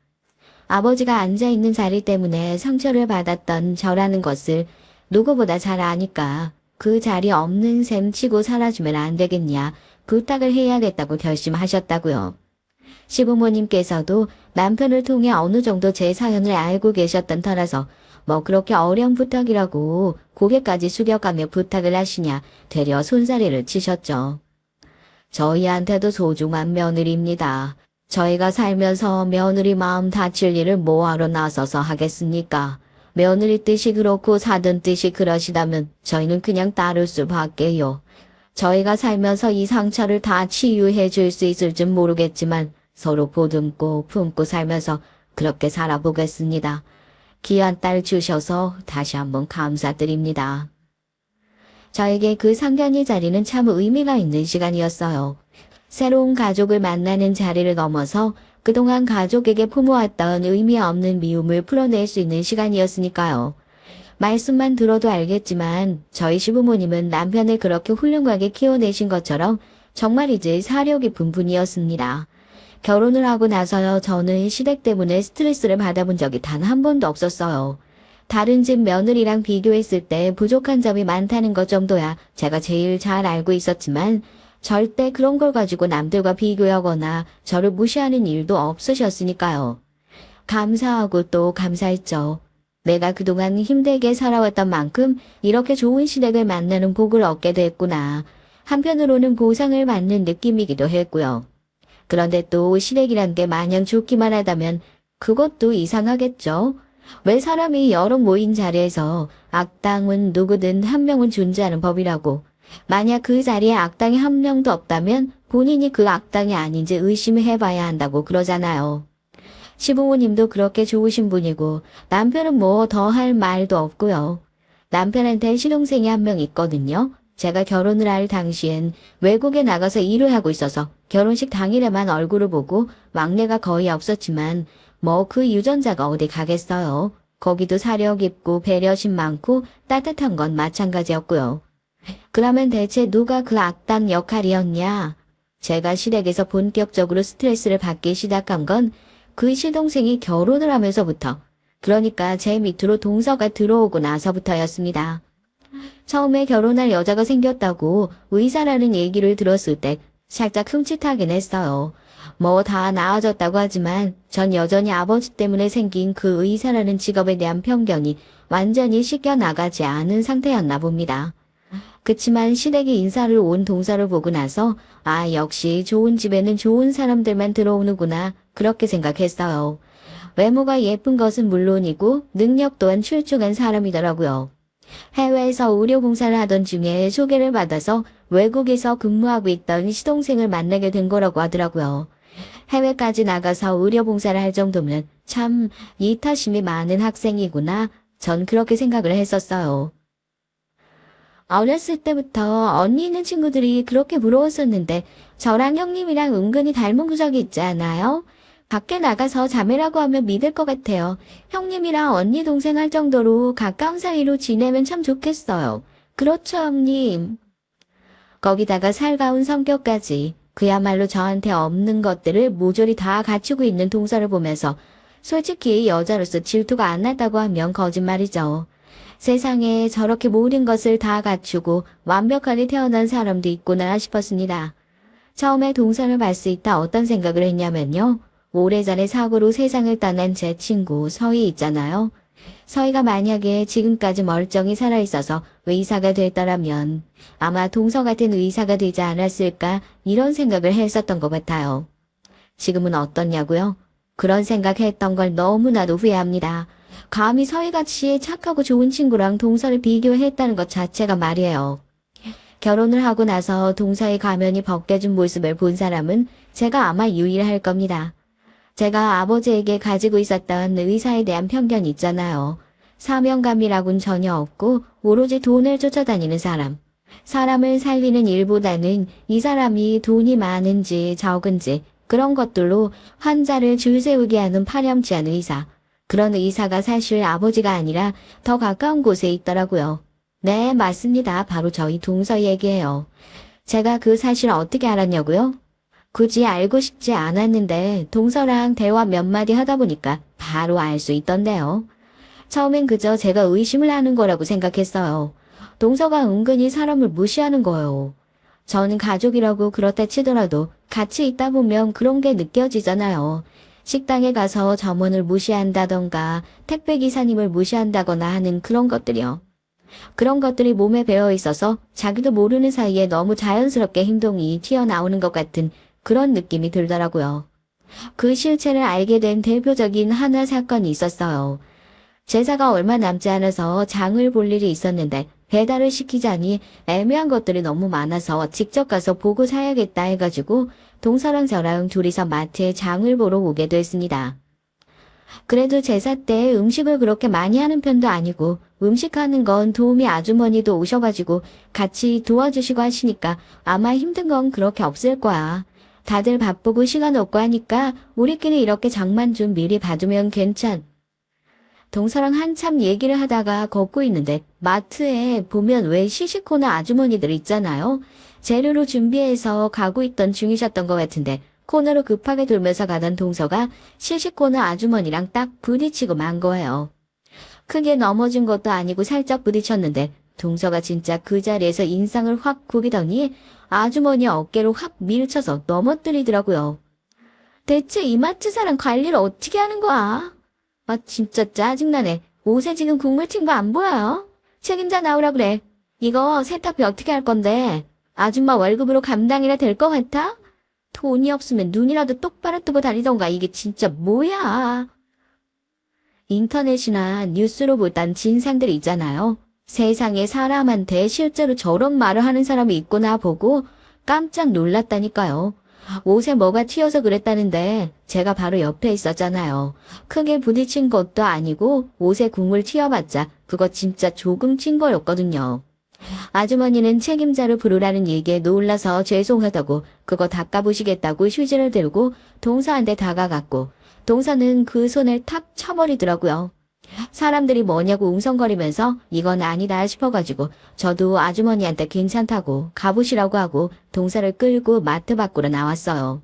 아버지가 앉아있는 자리 때문에 상처를 받았던 저라는 것을 누구보다 잘 아니까 그 자리 없는 셈 치고 살아주면 안 되겠냐 부탁을 해야겠다고 결심하셨다고요. 시부모님께서도 남편을 통해 어느 정도 제 사연을 알고 계셨던 터라서 뭐 그렇게 어려운 부탁이라고 고개까지 숙여가며 부탁을 하시냐 되려 손사래를 치셨죠. 저희한테도 소중한 며느리입니다. 저희가 살면서 며느리 마음 다칠 일을 뭐하러 나서서 하겠습니까? 며느리 뜻이 그렇고 사돈 뜻이 그러시다면 저희는 그냥 따를 수밖에요. 저희가 살면서 이 상처를 다 치유해 줄 수 있을지 모르겠지만 서로 보듬고 품고 살면서 그렇게 살아보겠습니다. 귀한 딸 주셔서 다시 한번 감사드립니다. 저에게 그 상견례 자리는 참 의미가 있는 시간이었어요. 새로운 가족을 만나는 자리를 넘어서 그동안 가족에게 품어왔던 의미 없는 미움을 풀어낼 수 있는 시간이었으니까요. 말씀만 들어도 알겠지만 저희 시부모님은 남편을 그렇게 훌륭하게 키워내신 것처럼 정말이지 사려 깊은 분이었습니다. 결혼을 하고 나서요 저는 시댁 때문에 스트레스를 받아본 적이 단 한 번도 없었어요. 다른 집 며느리랑 비교했을 때 부족한 점이 많다는 것 정도야 제가 제일 잘 알고 있었지만 절대 그런 걸 가지고 남들과 비교하거나 저를 무시하는 일도 없으셨으니까요. 감사하고 또 감사했죠. 내가 그동안 힘들게 살아왔던 만큼 이렇게 좋은 시댁을 만나는 복을 얻게 됐구나. 한편으로는 보상을 받는 느낌이기도 했고요. 그런데 또 시댁이란 게 마냥 좋기만 하다면 그것도 이상하겠죠. 왜 사람이 여러 모인 자리에서 악당은 누구든 한 명은 존재하는 법이라고. 만약 그 자리에 악당이 한 명도 없다면 본인이 그 악당이 아닌지 의심해봐야 한다고 그러잖아요. 시부모님도 그렇게 좋으신 분이고 남편은 뭐 더 할 말도 없고요. 남편한테 시동생이 한 명 있거든요. 제가 결혼을 할 당시엔 외국에 나가서 일을 하고 있어서 결혼식 당일에만 얼굴을 보고 왕래가 거의 없었지만 뭐 그 유전자가 어디 가겠어요. 거기도 사려 깊고 배려심 많고 따뜻한 건 마찬가지였고요. 그러면 대체 누가 그 악당 역할이었냐? 제가 시댁에서 본격적으로 스트레스를 받기 시작한 건 그 시동생이 결혼을 하면서부터, 그러니까 제 밑으로 동서가 들어오고 나서부터였습니다. 처음에 결혼할 여자가 생겼다고 의사라는 얘기를 들었을 때 살짝 흠칫하긴 했어요. 뭐 다 나아졌다고 하지만 전 여전히 아버지 때문에 생긴 그 의사라는 직업에 대한 편견이 완전히 씻겨나가지 않은 상태였나 봅니다. 그치만 시댁이 인사를 온 동서를 보고 나서 아 역시 좋은 집에는 좋은 사람들만 들어오는구나 그렇게 생각했어요. 외모가 예쁜 것은 물론이고 능력 또한 출중한 사람이더라고요. 해외에서 의료봉사를 하던 중에 소개를 받아서 외국에서 근무하고 있던 시동생을 만나게 된 거라고 하더라고요. 해외까지 나가서 의료봉사를 할 정도면 참 이타심이 많은 학생이구나. 전 그렇게 생각을 했었어요. 어렸을 때부터 언니 있는 친구들이 그렇게 부러웠었는데 저랑 형님이랑 은근히 닮은 구석이 있지 않아요? 밖에 나가서 자매라고 하면 믿을 것 같아요. 형님이랑 언니 동생 할 정도로 가까운 사이로 지내면 참 좋겠어요. 그렇죠, 형님. 거기다가 살가운 성격까지 그야말로 저한테 없는 것들을 모조리 다 갖추고 있는 동서를 보면서 솔직히 여자로서 질투가 안 났다고 하면 거짓말이죠. 세상에 저렇게 모든 것을 다 갖추고 완벽하게 태어난 사람도 있구나 싶었습니다. 처음에 동서를 봤을 때 어떤 생각을 했냐면요. 오래전에 사고로 세상을 떠난 제 친구 서희 있잖아요. 서희가 만약에 지금까지 멀쩡히 살아있어서 의사가 됐더라면 아마 동서 같은 의사가 되지 않았을까 이런 생각을 했었던 것 같아요. 지금은 어떻냐고요? 그런 생각했던 걸 너무나도 후회합니다. 감히 서희같이 착하고 좋은 친구랑 동서를 비교했다는 것 자체가 말이에요. 결혼을 하고 나서 동서의 가면이 벗겨진 모습을 본 사람은 제가 아마 유일할 겁니다. 제가 아버지에게 가지고 있었던 의사에 대한 편견이 있잖아요. 사명감이라고는 전혀 없고 오로지 돈을 쫓아다니는 사람. 사람을 살리는 일보다는 이 사람이 돈이 많은지 적은지 그런 것들로 환자를 줄 세우게 하는 파렴치한 의사. 그런 의사가 사실 아버지가 아니라 더 가까운 곳에 있더라고요. 네, 맞습니다. 바로 저희 동서 얘기예요. 제가 그 사실을 어떻게 알았냐고요? 굳이 알고 싶지 않았는데 동서랑 대화 몇 마디 하다 보니까 바로 알 수 있던데요. 처음엔 그저 제가 의심을 하는 거라고 생각했어요. 동서가 은근히 사람을 무시하는 거예요. 저는 가족이라고 그렇다 치더라도 같이 있다 보면 그런 게 느껴지잖아요. 식당에 가서 점원을 무시한다던가 택배기사님을 무시한다거나 하는 그런 것들이요. 그런 것들이 몸에 배어 있어서 자기도 모르는 사이에 너무 자연스럽게 행동이 튀어나오는 것 같은 그런 느낌이 들더라고요. 그 실체를 알게 된 대표적인 하나 사건이 있었어요. 제사가 얼마 남지 않아서 장을 볼 일이 있었는데 배달을 시키자니 애매한 것들이 너무 많아서 직접 가서 보고 사야겠다 해가지고 동서랑 저랑 둘이서 마트에 장을 보러 오게 됐습니다. 그래도 제사 때 음식을 그렇게 많이 하는 편도 아니고 음식하는 건 도우미 아주머니도 오셔가지고 같이 도와주시고 하시니까 아마 힘든 건 그렇게 없을 거야. 다들 바쁘고 시간 없고 하니까 우리끼리 이렇게 장만 좀 미리 봐두면 괜찮. 동서랑 한참 얘기를 하다가 걷고 있는데 마트에 보면 왜 시식코너 아주머니들 있잖아요. 재료로 준비해서 가고 있던 중이셨던 것 같은데 코너로 급하게 돌면서 가던 동서가 시식코너 아주머니랑 딱 부딪히고 만 거예요. 크게 넘어진 것도 아니고 살짝 부딪혔는데 동서가 진짜 그 자리에서 인상을 확 구비더니 아주머니 어깨로 확 밀쳐서 넘어뜨리더라고요. 대체 이 마트 사람 관리를 어떻게 하는 거야? 아 진짜 짜증나네. 옷에 지금 국물 튄 거 안 보여요? 책임자 나오라 그래. 이거 세탁비 어떻게 할 건데? 아줌마 월급으로 감당이라 될 것 같아? 돈이 없으면 눈이라도 똑바로 뜨고 다니던가. 이게 진짜 뭐야? 인터넷이나 뉴스로 보던 진상들이 있잖아요. 세상에 사람한테 실제로 저런 말을 하는 사람이 있구나 보고 깜짝 놀랐다니까요. 옷에 뭐가 튀어서 그랬다는데 제가 바로 옆에 있었잖아요. 크게 부딪힌 것도 아니고 옷에 국물 튀어봤자 그거 진짜 조금 튄 거였거든요. 아주머니는 책임자를 부르라는 얘기에 놀라서 죄송하다고 그거 닦아보시겠다고 휴지를 들고 동서한테 다가갔고 동서는 그 손을 탁 쳐버리더라고요. 사람들이 뭐냐고 웅성거리면서 이건 아니다 싶어가지고 저도 아주머니한테 괜찮다고 가보시라고 하고 동서를 끌고 마트 밖으로 나왔어요.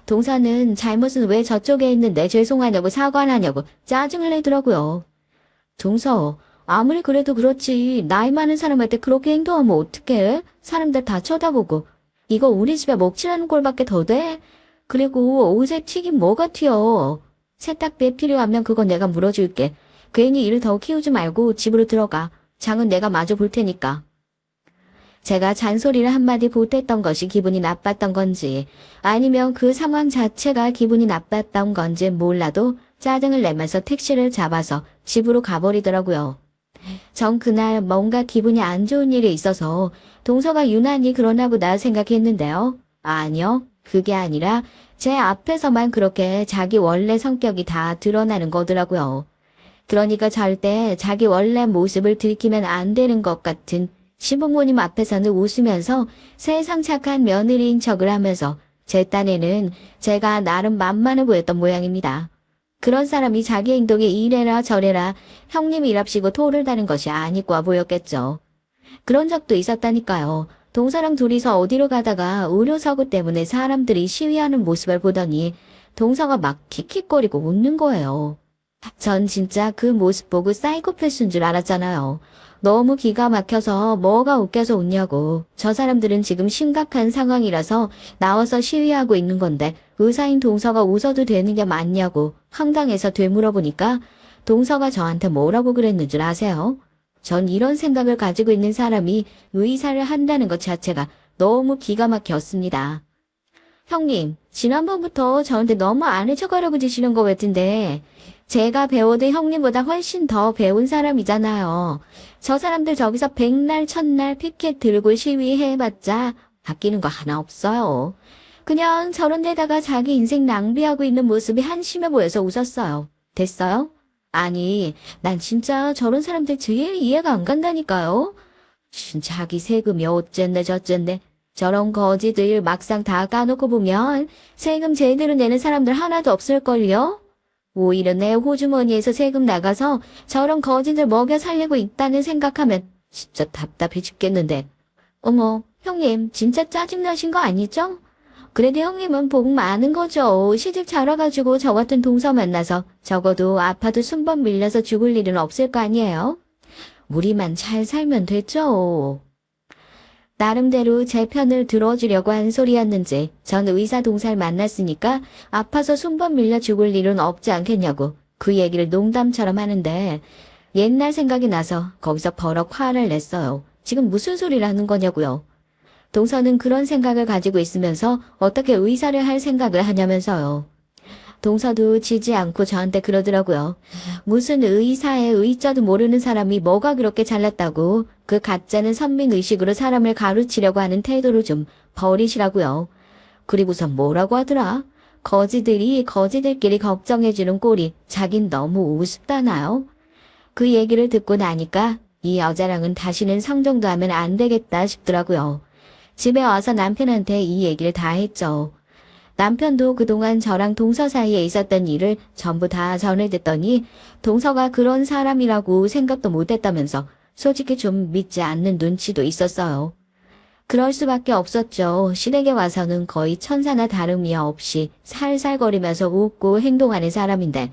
동서는 잘못은 왜 저쪽에 있는데 죄송하냐고 사과를 하냐고 짜증을 내더라고요. 동서, 아무리 그래도 그렇지 나이 많은 사람한테 그렇게 행동하면 어떡해? 사람들 다 쳐다보고. 이거 우리 집에 먹칠하는 꼴밖에 더 돼? 그리고 옷에 튀긴 뭐가 튀어? 세탁비 필요하면 그거 내가 물어줄게. 괜히 일 더 키우지 말고 집으로 들어가. 장은 내가 마저 볼 테니까. 제가 잔소리를 한마디 보탰던 것이 기분이 나빴던 건지 아니면 그 상황 자체가 기분이 나빴던 건지 몰라도 짜증을 내면서 택시를 잡아서 집으로 가버리더라고요. 전 그날 뭔가 기분이 안 좋은 일이 있어서 동서가 유난히 그러나 보다 생각했는데요. 아니요. 그게 아니라 제 앞에서만 그렇게 자기 원래 성격이 다 드러나는 거더라고요. 그러니까 절대 자기 원래 모습을 들키면 안 되는 것 같은 시부모님 앞에서는 웃으면서 세상 착한 며느리인 척을 하면서 제 딴에는 제가 나름 만만해 보였던 모양입니다. 그런 사람이 자기 행동에 이래라 저래라 형님이랍시고 토를 다는 것이 아니까 보였겠죠. 그런 적도 있었다니까요. 동서랑 둘이서 어디로 가다가 의료사고 때문에 사람들이 시위하는 모습을 보더니 동서가 막 킥킥거리고 웃는 거예요. 전 진짜 그 모습 보고 사이코패스인 줄 알았잖아요. 너무 기가 막혀서 뭐가 웃겨서 웃냐고. 저 사람들은 지금 심각한 상황이라서 나와서 시위하고 있는 건데 의사인 동서가 웃어도 되는 게 맞냐고 황당해서 되물어보니까 동서가 저한테 뭐라고 그랬는 줄 아세요? 전 이런 생각을 가지고 있는 사람이 의사를 한다는 것 자체가 너무 기가 막혔습니다. 형님, 지난번부터 저한테 너무 아는 척하려고 지시는 거 같은데, 제가 배워도 형님보다 훨씬 더 배운 사람이잖아요. 저 사람들 저기서 백날 첫날 피켓 들고 시위해봤자 바뀌는 거 하나 없어요. 그냥 저런 데다가 자기 인생 낭비하고 있는 모습이 한심해 보여서 웃었어요. 됐어요? 아니, 난 진짜 저런 사람들 제일 이해가 안 간다니까요. 자기 세금이 어쨌네 저쨌네. 저런 거지들 막상 다 까놓고 보면 세금 제대로 내는 사람들 하나도 없을걸요? 오히려 내 호주머니에서 세금 나가서 저런 거지들 먹여 살리고 있다는 생각하면 진짜 답답해 죽겠는데. 어머, 형님 진짜 짜증나신 거 아니죠? 그래도 형님은 복 많은 거죠. 시집 잘 와가지고 저 같은 동서 만나서 적어도 아파도 순번 밀려서 죽을 일은 없을 거 아니에요? 우리만 잘 살면 됐죠. 나름대로 제 편을 들어주려고 한 소리였는지 전 의사 동사를 만났으니까 아파서 순번 밀려 죽을 일은 없지 않겠냐고 그 얘기를 농담처럼 하는데 옛날 생각이 나서 거기서 버럭 화를 냈어요. 지금 무슨 소리를 하는 거냐고요. 동서는 그런 생각을 가지고 있으면서 어떻게 의사를 할 생각을 하냐면서요. 동서도 지지 않고 저한테 그러더라고요. 무슨 의사의 의자도 모르는 사람이 뭐가 그렇게 잘났다고 그 가짜는 선민의식으로 사람을 가르치려고 하는 태도를 좀 버리시라고요. 그리고선 뭐라고 하더라? 거지들이 거지들끼리 걱정해주는 꼴이 자긴 너무 우습다나요? 그 얘기를 듣고 나니까 이 여자랑은 다시는 상종도 하면 안 되겠다 싶더라고요. 집에 와서 남편한테 이 얘기를 다 했죠. 남편도 그동안 저랑 동서 사이에 있었던 일을 전부 다 전해듣더니 동서가 그런 사람이라고 생각도 못했다면서 솔직히 좀 믿지 않는 눈치도 있었어요. 그럴 수밖에 없었죠. 시댁에 와서는 거의 천사나 다름이 없이 살살거리면서 웃고 행동하는 사람인데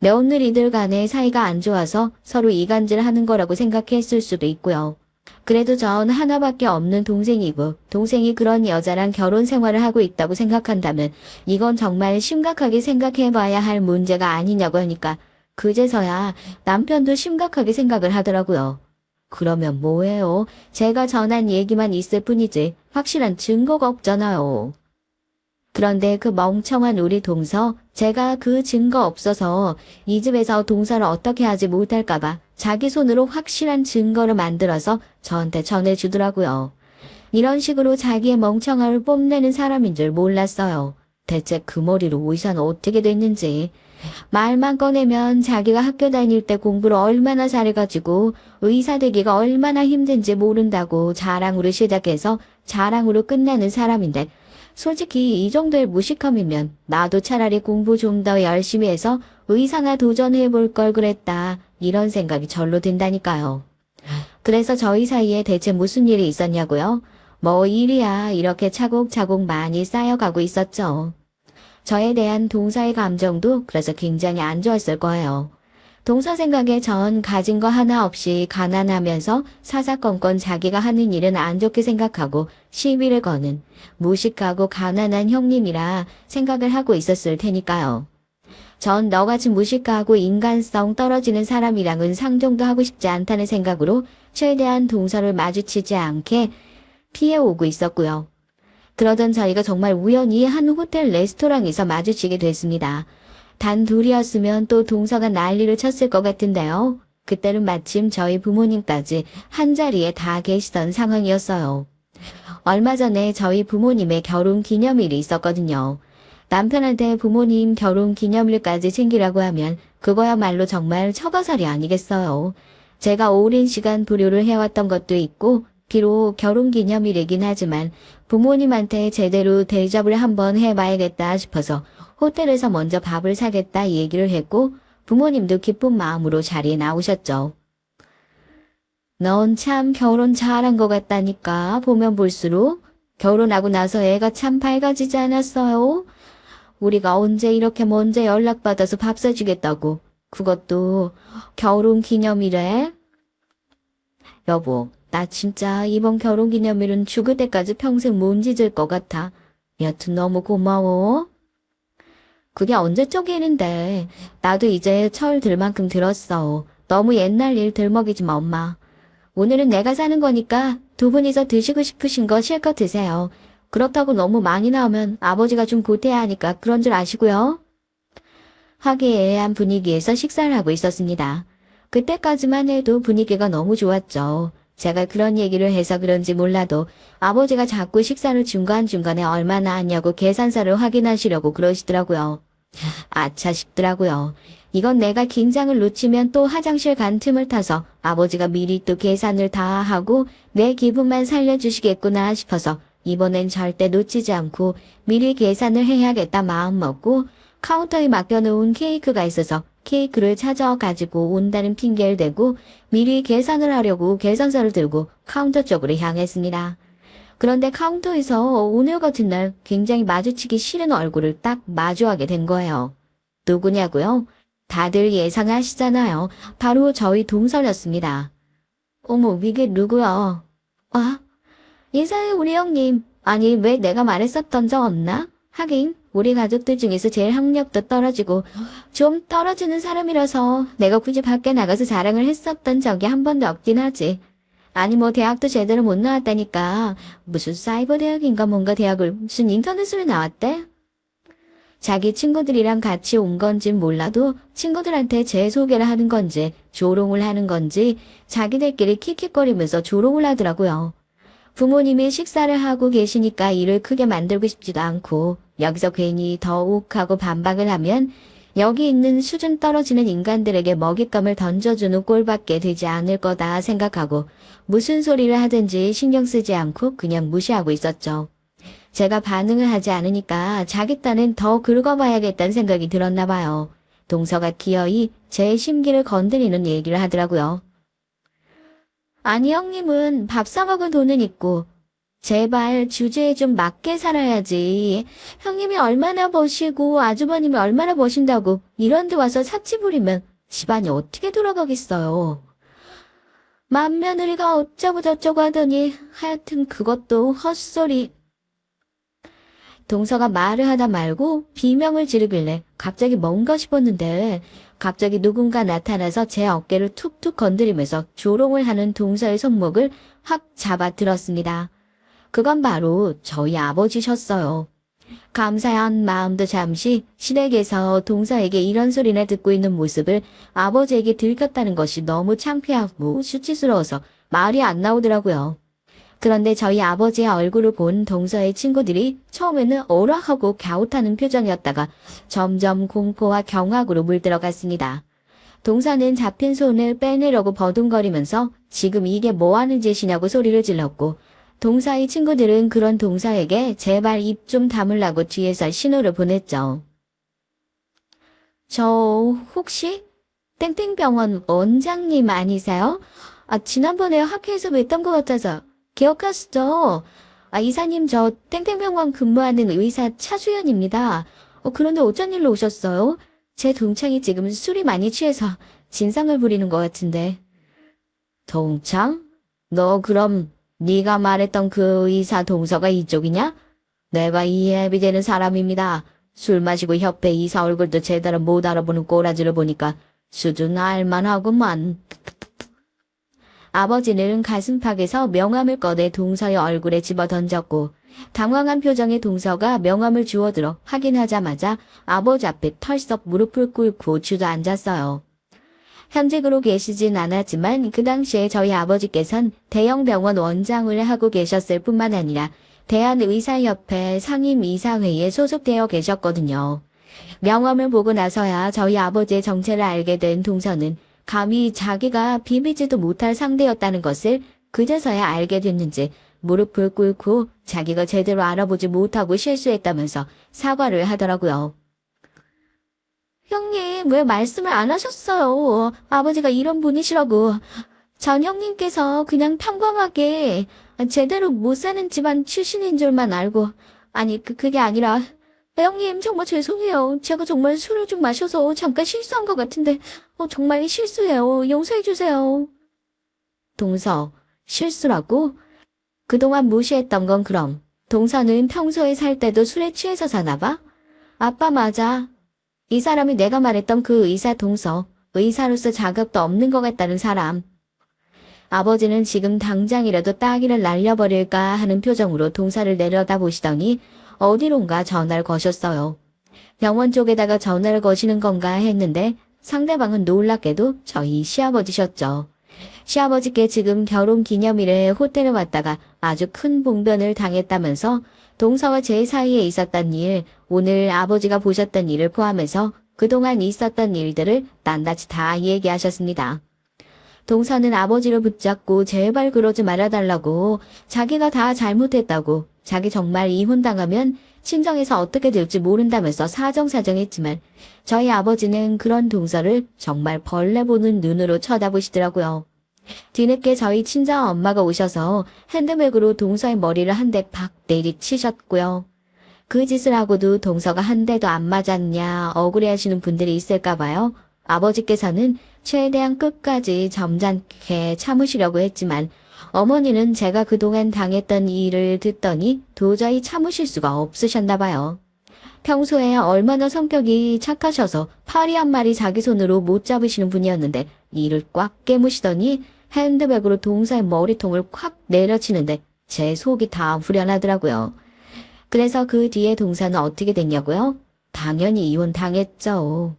며느리들 간의 사이가 안 좋아서 서로 이간질하는 거라고 생각했을 수도 있고요. 그래도 전 하나밖에 없는 동생이고 동생이 그런 여자랑 결혼 생활을 하고 있다고 생각한다면 이건 정말 심각하게 생각해봐야 할 문제가 아니냐고 하니까 그제서야 남편도 심각하게 생각을 하더라고요. 그러면 뭐예요? 제가 전한 얘기만 있을 뿐이지 확실한 증거가 없잖아요. 그런데 그 멍청한 우리 동서, 제가 그 증거 없어서 이 집에서 동서를 어떻게 하지 못할까봐 자기 손으로 확실한 증거를 만들어서 저한테 전해주더라고요. 이런 식으로 자기의 멍청함을 뽐내는 사람인 줄 몰랐어요. 대체 그 머리로 의사는 어떻게 됐는지. 말만 꺼내면 자기가 학교 다닐 때 공부를 얼마나 잘해가지고 의사 되기가 얼마나 힘든지 모른다고 자랑으로 시작해서 자랑으로 끝나는 사람인데 솔직히 이 정도의 무식함이면 나도 차라리 공부 좀 더 열심히 해서 의사나 도전해볼 걸 그랬다. 이런 생각이 절로 든다니까요. 그래서 저희 사이에 대체 무슨 일이 있었냐고요? 뭐 일이야 이렇게 차곡차곡 많이 쌓여가고 있었죠. 저에 대한 동서의 감정도 그래서 굉장히 안 좋았을 거예요. 동서 생각에 전 가진 거 하나 없이 가난하면서 사사건건 자기가 하는 일은 안 좋게 생각하고 시비를 거는 무식하고 가난한 형님이라 생각을 하고 있었을 테니까요. 전 너같이 무식하고 인간성 떨어지는 사람이랑은 상종도 하고 싶지 않다는 생각으로 최대한 동서를 마주치지 않게 피해오고 있었고요. 그러던 저희가 정말 우연히 한 호텔 레스토랑에서 마주치게 됐습니다. 단 둘이었으면 또 동서가 난리를 쳤을 것 같은데요. 그때는 마침 저희 부모님까지 한자리에 다 계시던 상황이었어요. 얼마 전에 저희 부모님의 결혼 기념일이 있었거든요. 남편한테 부모님 결혼 기념일까지 챙기라고 하면 그거야말로 정말 처가살이 아니겠어요. 제가 오랜 시간 불효를 해왔던 것도 있고 비록 결혼 기념일이긴 하지만 부모님한테 제대로 대접을 한번 해봐야겠다 싶어서 호텔에서 먼저 밥을 사겠다 얘기를 했고 부모님도 기쁜 마음으로 자리에 나오셨죠. 넌 참 결혼 잘한 것 같다니까 보면 볼수록 결혼하고 나서 애가 참 밝아지지 않았어요. 우리가 언제 이렇게 먼저 연락받아서 밥 사주겠다고. 그것도 결혼 기념일에. 여보, 나 진짜 이번 결혼 기념일은 죽을 때까지 평생 못 잊을 것 같아. 여튼 너무 고마워. 그게 언제적 일인데. 나도 이제 철 들 만큼 들었어. 너무 옛날 일 들먹이지 마, 엄마. 오늘은 내가 사는 거니까 두 분이서 드시고 싶으신 거 실컷 드세요. 그렇다고 너무 많이 나오면 아버지가 좀 고태야 하니까 그런 줄 아시고요. 화기애애한 분위기에서 식사를 하고 있었습니다. 그때까지만 해도 분위기가 너무 좋았죠. 제가 그런 얘기를 해서 그런지 몰라도 아버지가 자꾸 식사를 중간중간에 얼마나 하냐고 계산서를 확인하시려고 그러시더라고요. 아차 싶더라고요. 이건 내가 긴장을 놓치면 또 화장실 간 틈을 타서 아버지가 미리 또 계산을 다 하고 내 기분만 살려주시겠구나 싶어서 이번엔 절대 놓치지 않고 미리 계산을 해야겠다 마음 먹고 카운터에 맡겨놓은 케이크가 있어서 케이크를 찾아가지고 온다는 핑계를 대고 미리 계산을 하려고 계산서를 들고 카운터 쪽으로 향했습니다. 그런데 카운터에서 오늘 같은 날 굉장히 마주치기 싫은 얼굴을 딱 마주하게 된 거예요. 누구냐고요? 다들 예상하시잖아요. 바로 저희 동설이었습니다. 어머, 이게 누구야? 아, 인사해 우리 형님. 아니 왜 내가 말했었던 적 없나? 하긴 우리 가족들 중에서 제일 학력도 떨어지고 좀 떨어지는 사람이라서 내가 굳이 밖에 나가서 자랑을 했었던 적이 한 번도 없긴 하지. 아니 뭐 대학도 제대로 못 나왔다니까. 무슨 사이버 대학인가 뭔가 대학을 무슨 인터넷으로 나왔대? 자기 친구들이랑 같이 온 건진 몰라도 친구들한테 제 소개를 하는 건지 조롱을 하는 건지 자기들끼리 킥킥거리면서 조롱을 하더라고요. 부모님이 식사를 하고 계시니까 일을 크게 만들고 싶지도 않고 여기서 괜히 더 욱하고 반박을 하면 여기 있는 수준 떨어지는 인간들에게 먹잇감을 던져주는 꼴밖에 되지 않을 거다 생각하고 무슨 소리를 하든지 신경 쓰지 않고 그냥 무시하고 있었죠. 제가 반응을 하지 않으니까 자기 딴엔 더 긁어봐야겠다는 생각이 들었나 봐요. 동서가 기어이 제 심기를 건드리는 얘기를 하더라고요. 아니 형님은 밥 사 먹을 돈은 있고 제발 주제에 좀 맞게 살아야지. 형님이 얼마나 버시고 아주버님이 얼마나 버신다고 이런 데 와서 사치 부리면 집안이 어떻게 돌아가겠어요. 맏며느리가 어쩌고 저쩌고 하더니 하여튼 그것도 헛소리. 동서가 말을 하다 말고 비명을 지르길래 갑자기 뭔가 싶었는데 갑자기 누군가 나타나서 제 어깨를 툭툭 건드리면서 조롱을 하는 동서의 손목을 확 잡아 들었습니다. 그건 바로 저희 아버지셨어요. 감사한 마음도 잠시 시댁에서 동서에게 이런 소리나 듣고 있는 모습을 아버지에게 들켰다는 것이 너무 창피하고 수치스러워서 말이 안 나오더라고요. 그런데 저희 아버지의 얼굴을 본 동서의 친구들이 처음에는 어라하고 갸웃하는 표정이었다가 점점 공포와 경악으로 물들어갔습니다. 동서는 잡힌 손을 빼내려고 버둥거리면서 지금 이게 뭐하는 짓이냐고 소리를 질렀고 동서의 친구들은 그런 동서에게 제발 입 좀 다물라고 뒤에서 신호를 보냈죠. 저 혹시 땡땡병원 원장님 아니세요? 지난번에 학회에서 뵀던 것 같아서 기억하시죠? 이사님 저 땡땡병원 근무하는 의사 차수연입니다. 그런데 어쩐 일로 오셨어요? 제 동창이 지금 술이 많이 취해서 진상을 부리는 것 같은데. 동창? 너 그럼 네가 말했던 그 의사 동서가 이쪽이냐? 내가 이해비 되는 사람입니다. 술 마시고 협회 이사 얼굴도 제대로 못 알아보는 꼬라지를 보니까 수준 알만하구만. 아버지는 가슴팍에서 명함을 꺼내 동서의 얼굴에 집어던졌고 당황한 표정의 동서가 명함을 주워들어 확인하자마자 아버지 앞에 털썩 무릎을 꿇고 주저앉았어요. 현직으로 계시진 않았지만 그 당시에 저희 아버지께선 대형 병원 원장을 하고 계셨을 뿐만 아니라 대한의사협회 상임이사회에 소속되어 계셨거든요. 명함을 보고 나서야 저희 아버지의 정체를 알게 된 동서는 감히 자기가 비비지도 못할 상대였다는 것을 그제서야 알게 됐는지 무릎을 꿇고 자기가 제대로 알아보지 못하고 실수했다면서 사과를 하더라고요. 형님, 왜 말씀을 안 하셨어요? 아버지가 이런 분이시라고. 전 형님께서 그냥 평범하게 제대로 못 사는 집안 출신인 줄만 알고. 아니, 그게 아니라. 형님, 정말 죄송해요. 제가 정말 술을 좀 마셔서 잠깐 실수한 것 같은데. 정말 실수해요. 용서해주세요. 동서, 실수라고? 그동안 무시했던 건 그럼. 동서는 평소에 살 때도 술에 취해서 사나 봐? 아빠 맞아. 이 사람이 내가 말했던 그 의사 동서, 의사로서 자격도 없는 것 같다는 사람. 아버지는 지금 당장이라도 따귀를 날려버릴까 하는 표정으로 동서를 내려다보시더니 어디론가 전화를 거셨어요. 병원 쪽에다가 전화를 거시는 건가 했는데 상대방은 놀랍게도 저희 시아버지셨죠. 시아버지께 지금 결혼기념일에 호텔에 왔다가 아주 큰 봉변을 당했다면서 동서와 제 사이에 있었던 일, 오늘 아버지가 보셨던 일을 포함해서 그동안 있었던 일들을 낱낱이 다 얘기하셨습니다. 동서는 아버지를 붙잡고 제발 그러지 말아달라고, 자기가 다 잘못했다고, 자기 정말 이혼당하면 친정에서 어떻게 될지 모른다면서 사정사정했지만 저희 아버지는 그런 동서를 정말 벌레 보는 눈으로 쳐다보시더라고요. 뒤늦게 저희 친정 엄마가 오셔서 핸드백으로 동서의 머리를 한 대 팍 내리치셨고요. 그 짓을 하고도 동서가 한 대도 안 맞았냐 억울해하시는 분들이 있을까 봐요. 아버지께서는 최대한 끝까지 점잖게 참으시려고 했지만 어머니는 제가 그동안 당했던 일을 듣더니 도저히 참으실 수가 없으셨나 봐요. 평소에 얼마나 성격이 착하셔서 파리 한 마리 자기 손으로 못 잡으시는 분이었는데 이를 꽉 깨무시더니 핸드백으로 동서의 머리통을 콱 내려치는데 제 속이 다 후련하더라고요. 그래서 그 뒤에 동서는 어떻게 됐냐고요? 당연히 이혼당했죠.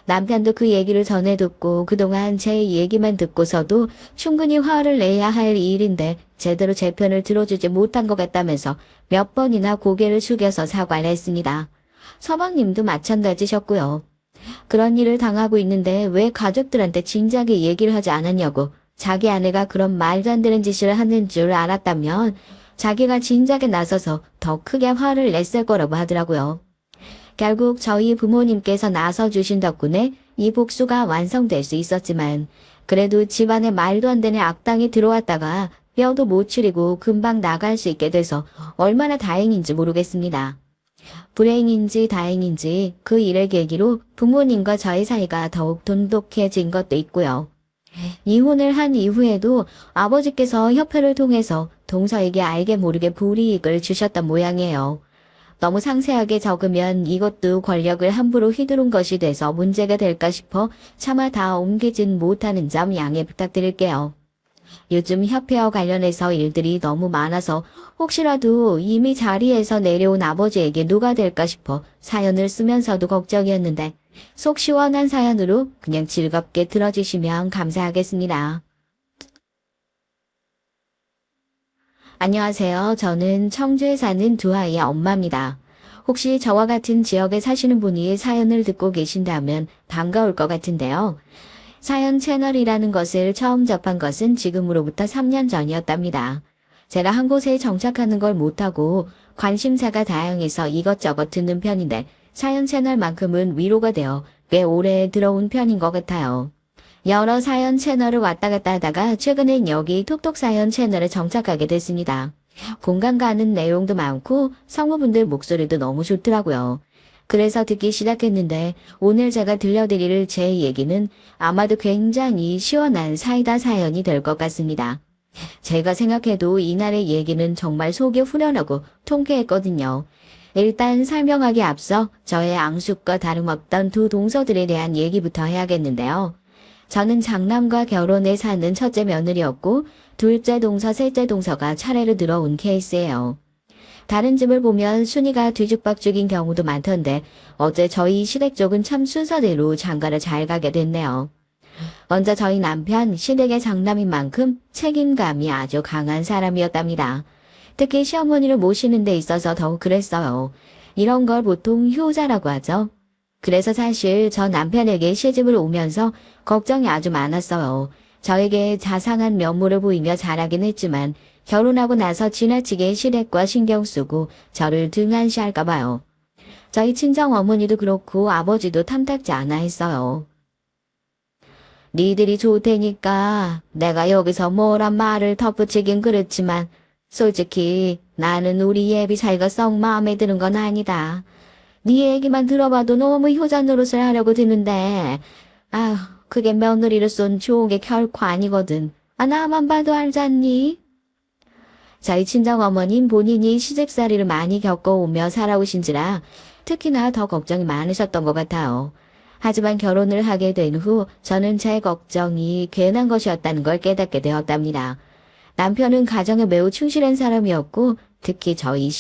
남편도 그 얘기를 전해 듣고 그동안 제 얘기만 듣고서도 충분히 화를 내야 할 일인데 제대로 제 편을 들어주지 못한 것 같다면서 몇 번이나 고개를 숙여서 사과를 했습니다. 서방님도 마찬가지셨고요. 그런 일을 당하고 있는데 왜 가족들한테 진작에 얘기를 하지 않았냐고, 자기 아내가 그런 말도 안 되는 짓을 하는 줄 알았다면 자기가 진작에 나서서 더 크게 화를 냈을 거라고 하더라고요. 결국 저희 부모님께서 나서주신 덕분에 이 복수가 완성될 수 있었지만 그래도 집안에 말도 안 되는 악당이 들어왔다가 뼈도 못 추리고 금방 나갈 수 있게 돼서 얼마나 다행인지 모르겠습니다. 불행인지 다행인지 그 일을 계기로 부모님과 저희 사이가 더욱 돈독해진 것도 있고요. 이혼을 한 이후에도 아버지께서 협회를 통해서 동서에게 알게 모르게 불이익을 주셨던 모양이에요. 너무 상세하게 적으면 이것도 권력을 함부로 휘두른 것이 돼서 문제가 될까 싶어 차마 다 옮기진 못하는 점 양해 부탁드릴게요. 요즘 협회와 관련해서 일들이 너무 많아서 혹시라도 이미 자리에서 내려온 아버지에게 누가 될까 싶어 사연을 쓰면서도 걱정이었는데 속 시원한 사연으로 그냥 즐겁게 들어주시면 감사하겠습니다. 안녕하세요. 저는 청주에 사는 두 아이의 엄마입니다. 혹시 저와 같은 지역에 사시는 분이 사연을 듣고 계신다면 반가울 것 같은데요. 사연 채널이라는 것을 처음 접한 것은 지금으로부터 3년 전이었답니다. 제가 한 곳에 정착하는 걸 못하고 관심사가 다양해서 이것저것 듣는 편인데 사연 채널만큼은 위로가 되어 꽤 오래 들어온 편인 것 같아요. 여러 사연 채널을 왔다 갔다 하다가 최근엔 여기 톡톡 사연 채널에 정착하게 됐습니다. 공감 가는 내용도 많고 성우분들 목소리도 너무 좋더라고요. 그래서 듣기 시작했는데 오늘 제가 들려드릴 제 얘기는 아마도 굉장히 시원한 사이다 사연이 될 것 같습니다. 제가 생각해도 이날의 얘기는 정말 속이 후련하고 통쾌했거든요. 일단 설명하기 앞서 저의 앙숙과 다름없던 두 동서들에 대한 얘기부터 해야겠는데요. 저는 장남과 결혼해 사는 첫째 며느리였고 둘째 동서, 셋째 동서가 차례로 들어온 케이스예요. 다른 집을 보면 순위가 뒤죽박죽인 경우도 많던데 어제 저희 시댁 쪽은 참 순서대로 장가를 잘 가게 됐네요. 먼저 저희 남편 시댁의 장남인 만큼 책임감이 아주 강한 사람이었답니다. 특히 시어머니를 모시는 데 있어서 더욱 그랬어요. 이런 걸 보통 효자라고 하죠. 그래서 사실 저 남편에게 시집을 오면서 걱정이 아주 많았어요. 저에게 자상한 면모를 보이며 잘하긴 했지만 결혼하고 나서 지나치게 시댁과 신경 쓰고 저를 등한시할까 봐요. 저희 친정 어머니도 그렇고 아버지도 탐탁지 않아 했어요. 니들이 좋다니까 내가 여기서 뭐란 말을 덧붙이긴 그렇지만 솔직히 나는 우리 예비 사이가 썩 마음에 드는 건 아니다. 네 얘기만 들어봐도 너무 효자 노릇을 하려고 드는데 그게 며느리를 쏜 좋은 게 결코 아니거든. 나만 봐도 알잖니? 저희 친정어머님 본인이 시집살이를 많이 겪어오며 살아오신지라 특히나 더 걱정이 많으셨던 것 같아요. 하지만 결혼을 하게 된 후 저는 제 걱정이 괜한 것이었다는 걸 깨닫게 되었답니다. 남편은 가정에 매우 충실한 사람이었고 특히 저희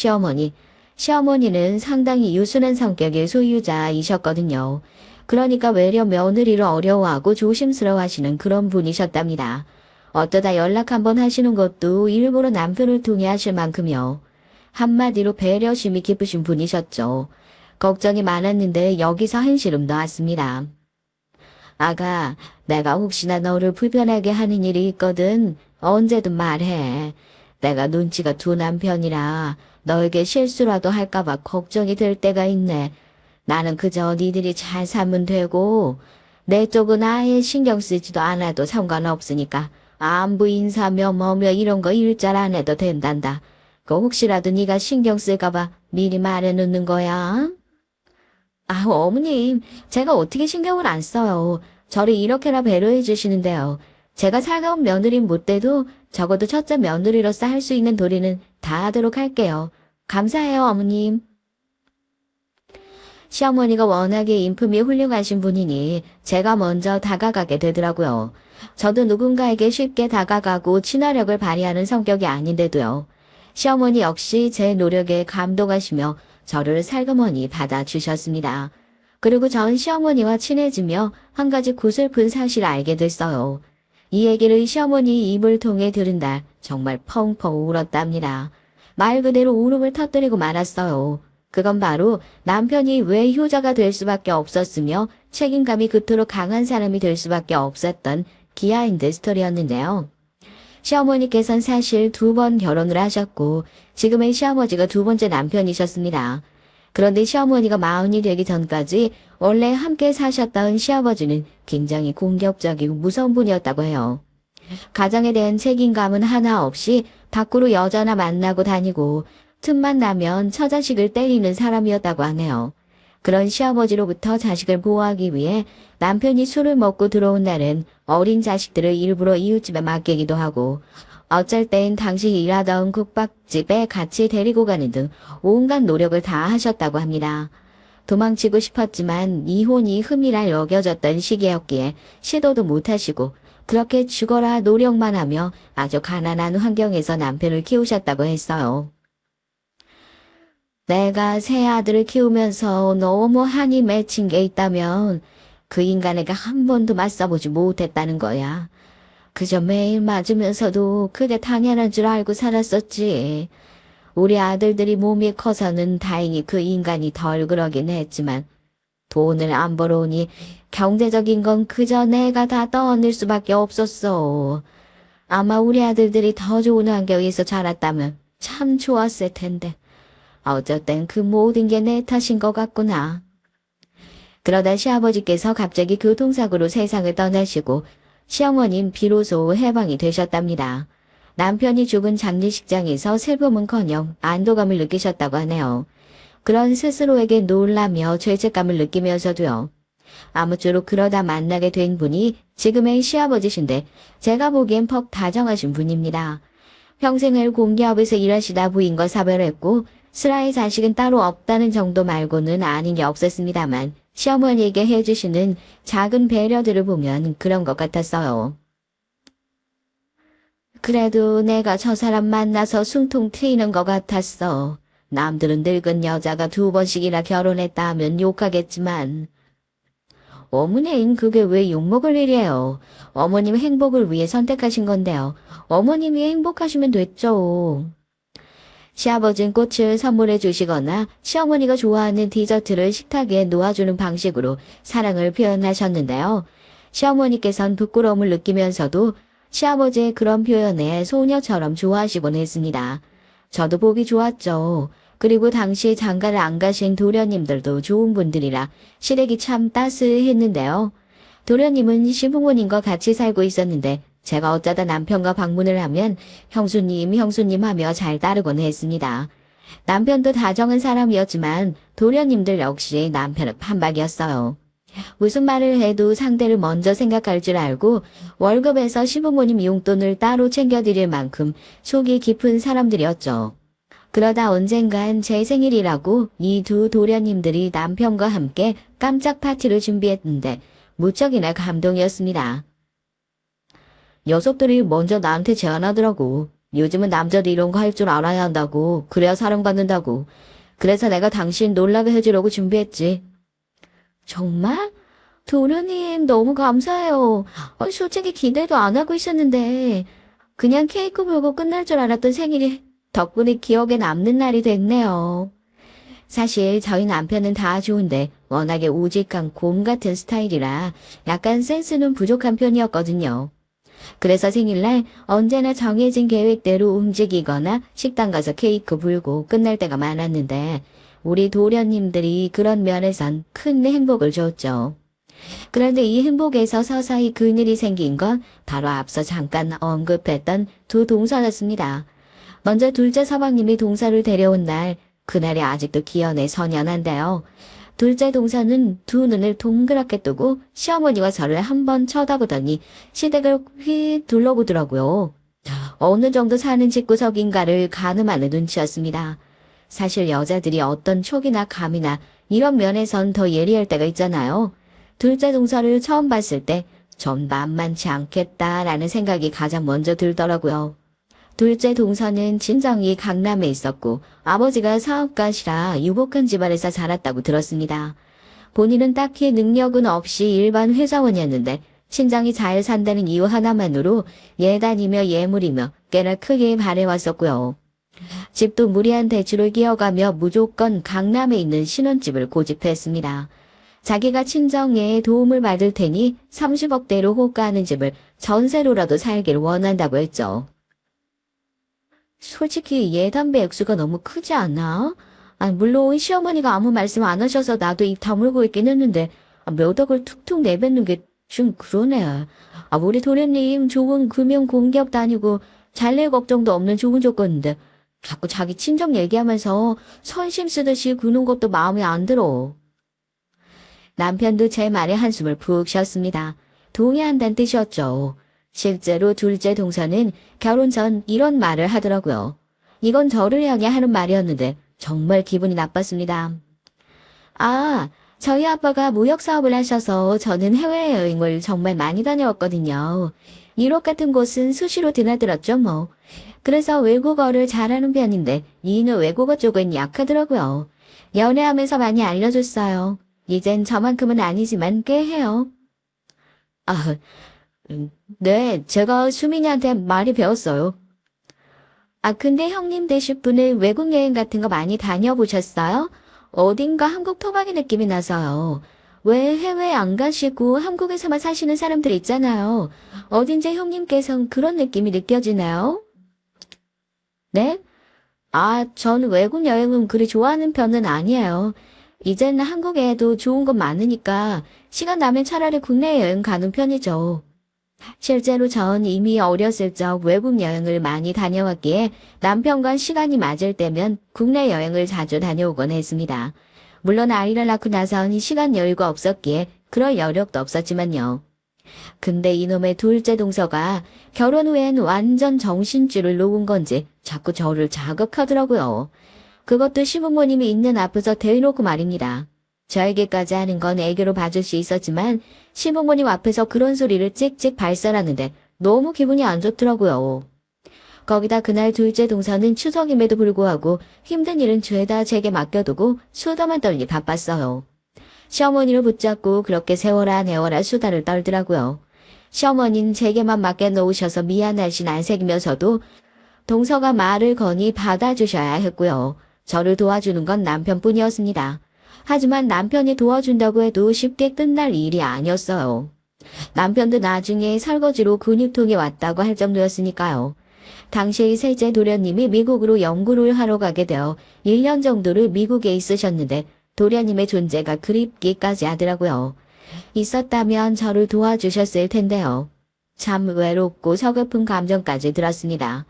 시어머니는 상당히 유순한 성격의 소유자이셨거든요. 그러니까 외려 며느리를 어려워하고 조심스러워하시는 그런 분이셨답니다. 어쩌다 연락 한번 하시는 것도 일부러 남편을 통해 하실 만큼요. 한마디로 배려심이 깊으신 분이셨죠. 걱정이 많았는데 여기서 한시름 놓았습니다. 아가, 내가 혹시나 너를 불편하게 하는 일이 있거든 언제든 말해. 내가 눈치가 둔한 편이라 너에게 실수라도 할까봐 걱정이 될 때가 있네. 나는 그저 니들이 잘 살면 되고 내 쪽은 아예 신경 쓰지도 않아도 상관없으니까 안부 인사며 뭐며 이런 거 일잘 안 해도 된단다. 그 혹시라도 네가 신경 쓸까봐 미리 말해놓는 거야. 아, 어머님, 제가 어떻게 신경을 안 써요. 저를 이렇게나 배려해 주시는데요. 제가 살가운 며느리는 못 돼도 적어도 첫째 며느리로서 할 수 있는 도리는 다 하도록 할게요. 감사해요, 어머님. 시어머니가 워낙에 인품이 훌륭하신 분이니 제가 먼저 다가가게 되더라고요. 저도 누군가에게 쉽게 다가가고 친화력을 발휘하는 성격이 아닌데도요. 시어머니 역시 제 노력에 감동하시며 저를 살그머니 받아주셨습니다. 그리고 전 시어머니와 친해지며 한 가지 구슬픈 사실을 알게 됐어요. 이 얘기를 시어머니 입을 통해 들은 날 정말 펑펑 울었답니다. 말 그대로 울음을 터뜨리고 말았어요. 그건 바로 남편이 왜 효자가 될 수밖에 없었으며 책임감이 그토록 강한 사람이 될 수밖에 없었던 비하인드 스토리였는데요. 시어머니께서는 사실 2번 결혼을 하셨고 지금의 시아버지가 2번째 남편이셨습니다. 그런데 시어머니가 마흔이 되기 전까지 원래 함께 사셨던 시아버지는 굉장히 공격적이고 무서운 분이었다고 해요. 가정에 대한 책임감은 하나 없이 밖으로 여자나 만나고 다니고 틈만 나면 처자식을 때리는 사람이었다고 하네요. 그런 시아버지로부터 자식을 보호하기 위해 남편이 술을 먹고 들어온 날은 어린 자식들을 일부러 이웃집에 맡기기도 하고 어쩔 땐 당시 일하던 국밥집에 같이 데리고 가는 등 온갖 노력을 다 하셨다고 합니다. 도망치고 싶었지만 이혼이 흠이라 여겨졌던 시기였기에 시도도 못하시고 그렇게 죽어라 노력만 하며 아주 가난한 환경에서 남편을 키우셨다고 했어요. 내가 새 아들을 키우면서 너무 한이 맺힌 게 있다면 그 인간에게 한 번도 맞서보지 못했다는 거야. 그저 매일 맞으면서도 그게 당연한 줄 알고 살았었지. 우리 아들들이 몸이 커서는 다행히 그 인간이 덜 그러긴 했지만 돈을 안 벌어오니 경제적인 건 그저 내가 다 떠안을 수밖에 없었어. 아마 우리 아들들이 더 좋은 환경에서 자랐다면 참 좋았을 텐데. 어쨌든 그 모든 게 내 탓인 것 같구나. 그러다 시아버지께서 갑자기 교통사고로 세상을 떠나시고 시어머님 비로소 해방이 되셨답니다. 남편이 죽은 장례식장에서 슬픔은커녕 안도감을 느끼셨다고 하네요. 그런 스스로에게 놀라며 죄책감을 느끼면서도요. 아무쪼록 그러다 만나게 된 분이 지금의 시아버지신데 제가 보기엔 퍽 다정하신 분입니다. 평생을 공기업에서 일하시다 부인과 사별했고 슬아의 자식은 따로 없다는 정도 말고는 아닌 게 없었습니다만 시어머니에게 해주시는 작은 배려들을 보면 그런 것 같았어요. 그래도 내가 저 사람 만나서 숨통 트이는 것 같았어. 남들은 늙은 여자가 2번씩이나 결혼했다 하면 욕하겠지만 어머님 그게 왜 욕먹을 일이에요. 어머님 행복을 위해 선택하신 건데요. 어머님이 행복하시면 됐죠. 시아버지는 꽃을 선물해 주시거나 시어머니가 좋아하는 디저트를 식탁에 놓아주는 방식으로 사랑을 표현하셨는데요. 시어머니께선 부끄러움을 느끼면서도 시아버지의 그런 표현에 소녀처럼 좋아하시곤 했습니다. 저도 보기 좋았죠. 그리고 당시 장가를 안 가신 도련님들도 좋은 분들이라 시댁이 참 따스했는데요. 도련님은 시부모님과 같이 살고 있었는데 제가 어쩌다 남편과 방문을 하면 형수님 하며 잘 따르곤 했습니다. 남편도 다정한 사람이었지만 도련님들 역시 남편은 판박이었어요. 무슨 말을 해도 상대를 먼저 생각할 줄 알고 월급에서 시부모님 용돈을 따로 챙겨드릴 만큼 속이 깊은 사람들이었죠. 그러다 언젠간 제 생일이라고 이 두 도련님들이 남편과 함께 깜짝 파티를 준비했는데 무척이나 감동이었습니다. 녀석들이 먼저 나한테 제안하더라고. 요즘은 남자도 이런 거 할 줄 알아야 한다고. 그래야 사랑받는다고. 그래서 내가 당신 놀라게 해주려고 준비했지. 정말? 도련님 너무 감사해요. 솔직히 기대도 안 하고 있었는데 그냥 케이크 물고 끝날 줄 알았던 생일이 덕분에 기억에 남는 날이 됐네요. 사실 저희 남편은 다 좋은데 워낙에 우직한 곰 같은 스타일이라 약간 센스는 부족한 편이었거든요. 그래서 생일날 언제나 정해진 계획대로 움직이거나 식당 가서 케이크 불고 끝날 때가 많았는데 우리 도련님들이 그런 면에선 큰 행복을 줬죠. 그런데 이 행복에서 서서히 그늘이 생긴 건 바로 앞서 잠깐 언급했던 두 동서였습니다. 먼저 둘째 서방님이 동서를 데려온 날, 그날이 아직도 기억에 선연한데요. 둘째 동서는 두 눈을 동그랗게 뜨고 시어머니와 저를 한번 쳐다보더니 시댁을 휙 둘러보더라고요. 어느 정도 사는 집구석인가를 가늠하는 눈치였습니다. 사실 여자들이 어떤 촉이나 감이나 이런 면에선 더 예리할 때가 있잖아요. 둘째 동서를 처음 봤을 때 전 만만치 않겠다라는 생각이 가장 먼저 들더라고요. 둘째 동서는 친정이 강남에 있었고 아버지가 사업가시라 유복한 집안에서 자랐다고 들었습니다. 본인은 딱히 능력은 없이 일반 회사원이었는데 친정이 잘 산다는 이유 하나만으로 예단이며 예물이며 꽤나 크게 바래왔었고요. 집도 무리한 대출을 끼어가며 무조건 강남에 있는 신혼집을 고집했습니다. 자기가 친정에 도움을 받을 테니 30억대로 호가하는 집을 전세로라도 살길 원한다고 했죠. 솔직히 예단비 액수가 너무 크지 않나? 물론 시어머니가 아무 말씀 안 하셔서 나도 입 다물고 있긴 했는데 몇 억을 툭툭 내뱉는 게 좀 그러네. 우리 도련님 좋은 금융 공기업 다니고 잘낼 걱정도 없는 좋은 조건인데 자꾸 자기 친정 얘기하면서 선심 쓰듯이 구는 것도 마음에 안 들어. 남편도 제 말에 한숨을 푹 쉬었습니다. 동의한다는 뜻이었죠. 실제로 둘째 동서는 결혼 전 이런 말을 하더라고요. 이건 저를 향해 하는 말이었는데 정말 기분이 나빴습니다. 저희 아빠가 무역 사업을 하셔서 저는 해외여행을 정말 많이 다녀왔거든요. 유럽 같은 곳은 수시로 드나들었죠 뭐. 그래서 외국어를 잘하는 편인데 이는 외국어 쪽은 약하더라고요. 연애하면서 많이 알려줬어요. 이젠 저만큼은 아니지만 꽤 해요. 네, 제가 수민이한테 많이 배웠어요. 근데 형님 되실 분은 외국 여행 같은 거 많이 다녀보셨어요? 어딘가 한국 토박이 느낌이 나서요. 왜 해외 안 가시고 한국에서만 사시는 사람들 있잖아요. 어딘지 형님께선 그런 느낌이 느껴지나요? 네? 전 외국 여행은 그리 좋아하는 편은 아니에요. 이제는 한국에도 좋은 건 많으니까 시간 나면 차라리 국내 여행 가는 편이죠. 실제로 전 이미 어렸을 적 외국 여행을 많이 다녀왔기에 남편과 시간이 맞을 때면 국내 여행을 자주 다녀오곤 했습니다. 물론 아이를 낳고 나선 시간 여유가 없었기에 그럴 여력도 없었지만요. 근데 이놈의 둘째 동서가 결혼 후엔 완전 정신줄을 놓은 건지 자꾸 저를 자극하더라고요. 그것도 시부모님이 있는 앞에서 대놓고 말입니다. 저에게까지 하는 건 애교로 봐줄 수 있었지만 시부모님 앞에서 그런 소리를 찍찍 발설하는데 너무 기분이 안 좋더라고요. 거기다 그날 둘째 동서는 추석임에도 불구하고 힘든 일은 죄다 제게 맡겨두고 수다만 떨니 바빴어요. 시어머니를 붙잡고 그렇게 세워라 내워라 수다를 떨더라고요. 시어머니는 제게만 맡겨놓으셔서 미안하신 안색이면서도 동서가 말을 거니 받아주셔야 했고요. 저를 도와주는 건 남편뿐이었습니다. 하지만 남편이 도와준다고 해도 쉽게 끝날 일이 아니었어요. 남편도 나중에 설거지로 근육통이 왔다고 할 정도였으니까요. 당시 셋째 도련님이 미국으로 연구를 하러 가게 되어 1년 정도를 미국에 있으셨는데 도련님의 존재가 그립기까지 하더라고요. 있었다면 저를 도와주셨을 텐데요. 참 외롭고 서글픈 감정까지 들었습니다.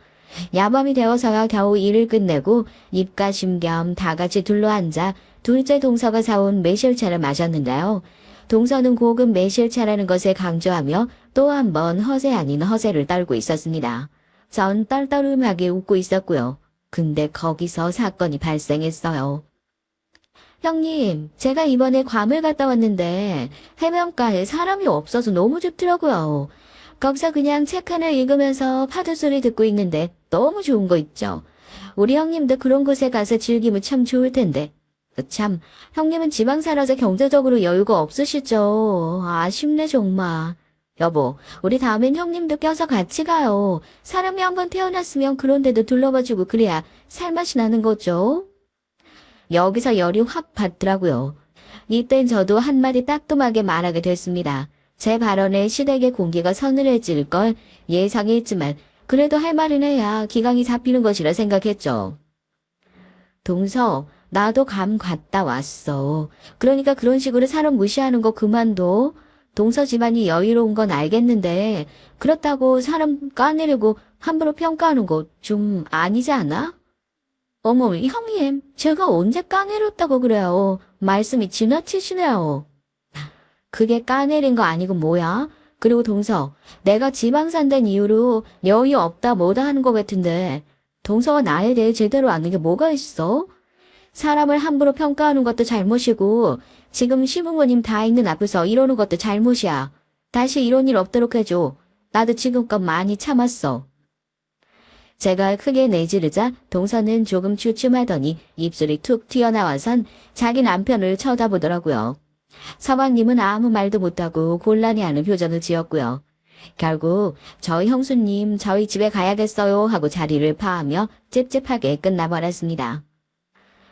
야밤이 되어서야 겨우 일을 끝내고 입가심 겸 다같이 둘러앉아 둘째 동서가 사온 매실차를 마셨는데요. 동서는 고급 매실차라는 것에 강조하며 또 한 번 허세 아닌 허세를 떨고 있었습니다. 전 떨떠름하게 웃고 있었고요. 근데 거기서 사건이 발생했어요. 형님, 제가 이번에 괌을 갔다 왔는데 해변가에 사람이 없어서 너무 춥더라고요. 거기서 그냥 책 하나 읽으면서 파도 소리 듣고 있는데 너무 좋은 거 있죠. 우리 형님도 그런 곳에 가서 즐기면 참 좋을 텐데. 참, 형님은 지방 살아서 경제적으로 여유가 없으시죠. 아쉽네 정말. 여보, 우리 다음엔 형님도 껴서 같이 가요. 사람이 한번 태어났으면 그런 데도 둘러봐주고 그래야 살맛이 나는 거죠. 여기서 열이 확 받더라고요. 이땐 저도 한마디 따끔하게 말하게 됐습니다. 제 발언에 시댁의 공기가 서늘해질 걸 예상했지만 그래도 할 말은 해야 기강이 잡히는 것이라 생각했죠. 동서, 나도 감 갔다 왔어. 그러니까 그런 식으로 사람 무시하는 거 그만둬. 동서 집안이 여유로운 건 알겠는데 그렇다고 사람 까내리고 함부로 평가하는 거 좀 아니지 않아? 어머, 형님, 제가 언제 까내렸다고 그래요. 말씀이 지나치시네요. 그게 까내린 거 아니고 뭐야? 그리고 동서, 내가 지방 산다는 이유로 여유 없다 뭐다 하는 거 같은데 동서가 나에 대해 제대로 아는 게 뭐가 있어? 사람을 함부로 평가하는 것도 잘못이고 지금 시부모님 다 있는 앞에서 이러는 것도 잘못이야. 다시 이런 일 없도록 해줘. 나도 지금껏 많이 참았어. 제가 크게 내지르자 동서는 조금 주춤하더니 입술이 툭 튀어나와선 자기 남편을 쳐다보더라고요. 서방님은 아무 말도 못하고 곤란해하는 표정을 지었고요. 결국 저희 형수님 저희 집에 가야겠어요 하고 자리를 파하며 찝찝하게 끝나버렸습니다.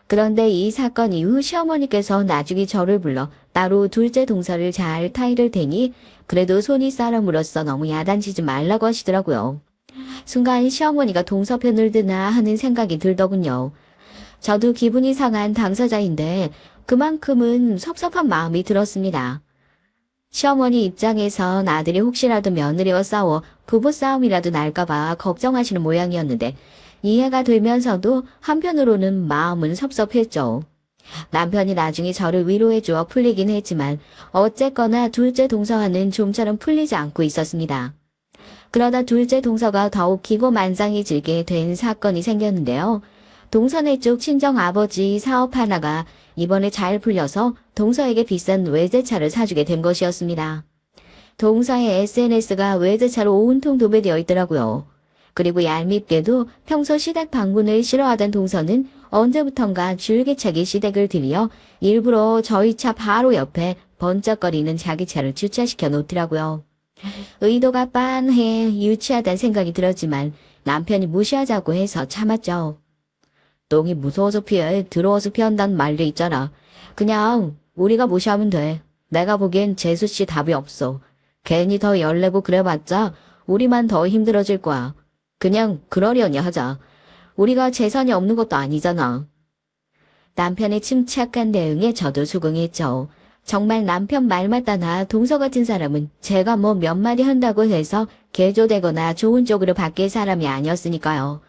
그런데 이 사건 이후 시어머니께서 나중에 저를 불러 따로 둘째 동서를 잘 타이를 대니 그래도 손이 사람으로서 너무 야단치지 말라고 하시더라고요. 순간 시어머니가 동서 편을 드나 하는 생각이 들더군요. 저도 기분이 상한 당사자인데 그만큼은 섭섭한 마음이 들었습니다. 시어머니 입장에선 아들이 혹시라도 며느리와 싸워 부부싸움이라도 날까봐 걱정하시는 모양이었는데 이해가 되면서도 한편으로는 마음은 섭섭했죠. 남편이 나중에 저를 위로해주어 풀리긴 했지만 어쨌거나 둘째 동서와는 좀처럼 풀리지 않고 있었습니다. 그러다 둘째 동서가 더욱 기고만장해지게 된 사건이 생겼는데요. 동서네 쪽 친정 아버지 사업 하나가 이번에 잘 풀려서 동서에게 비싼 외제차를 사주게 된 것이었습니다. 동서의 SNS가 외제차로 온통 도배되어 있더라고요. 그리고 얄밉게도 평소 시댁 방문을 싫어하던 동서는 언제부턴가 줄기차게 시댁을 들여 일부러 저희 차 바로 옆에 번쩍거리는 자기 차를 주차시켜 놓더라고요. 의도가 빤해 유치하다는 생각이 들었지만 남편이 무시하자고 해서 참았죠. 똥이 무서워서 피해 더러워서 피한다는 말도 있잖아. 그냥 우리가 무시하면 돼. 내가 보기엔 재수씨 답이 없어. 괜히 더 열내고 그래봤자 우리만 더 힘들어질 거야. 그냥 그러려니 하자. 우리가 재산이 없는 것도 아니잖아. 남편의 침착한 대응에 저도 수긍했죠. 정말 남편 말 맞다나 동서 같은 사람은 제가 뭐 몇 마디 한다고 해서 개조되거나 좋은 쪽으로 바뀔 사람이 아니었으니까요.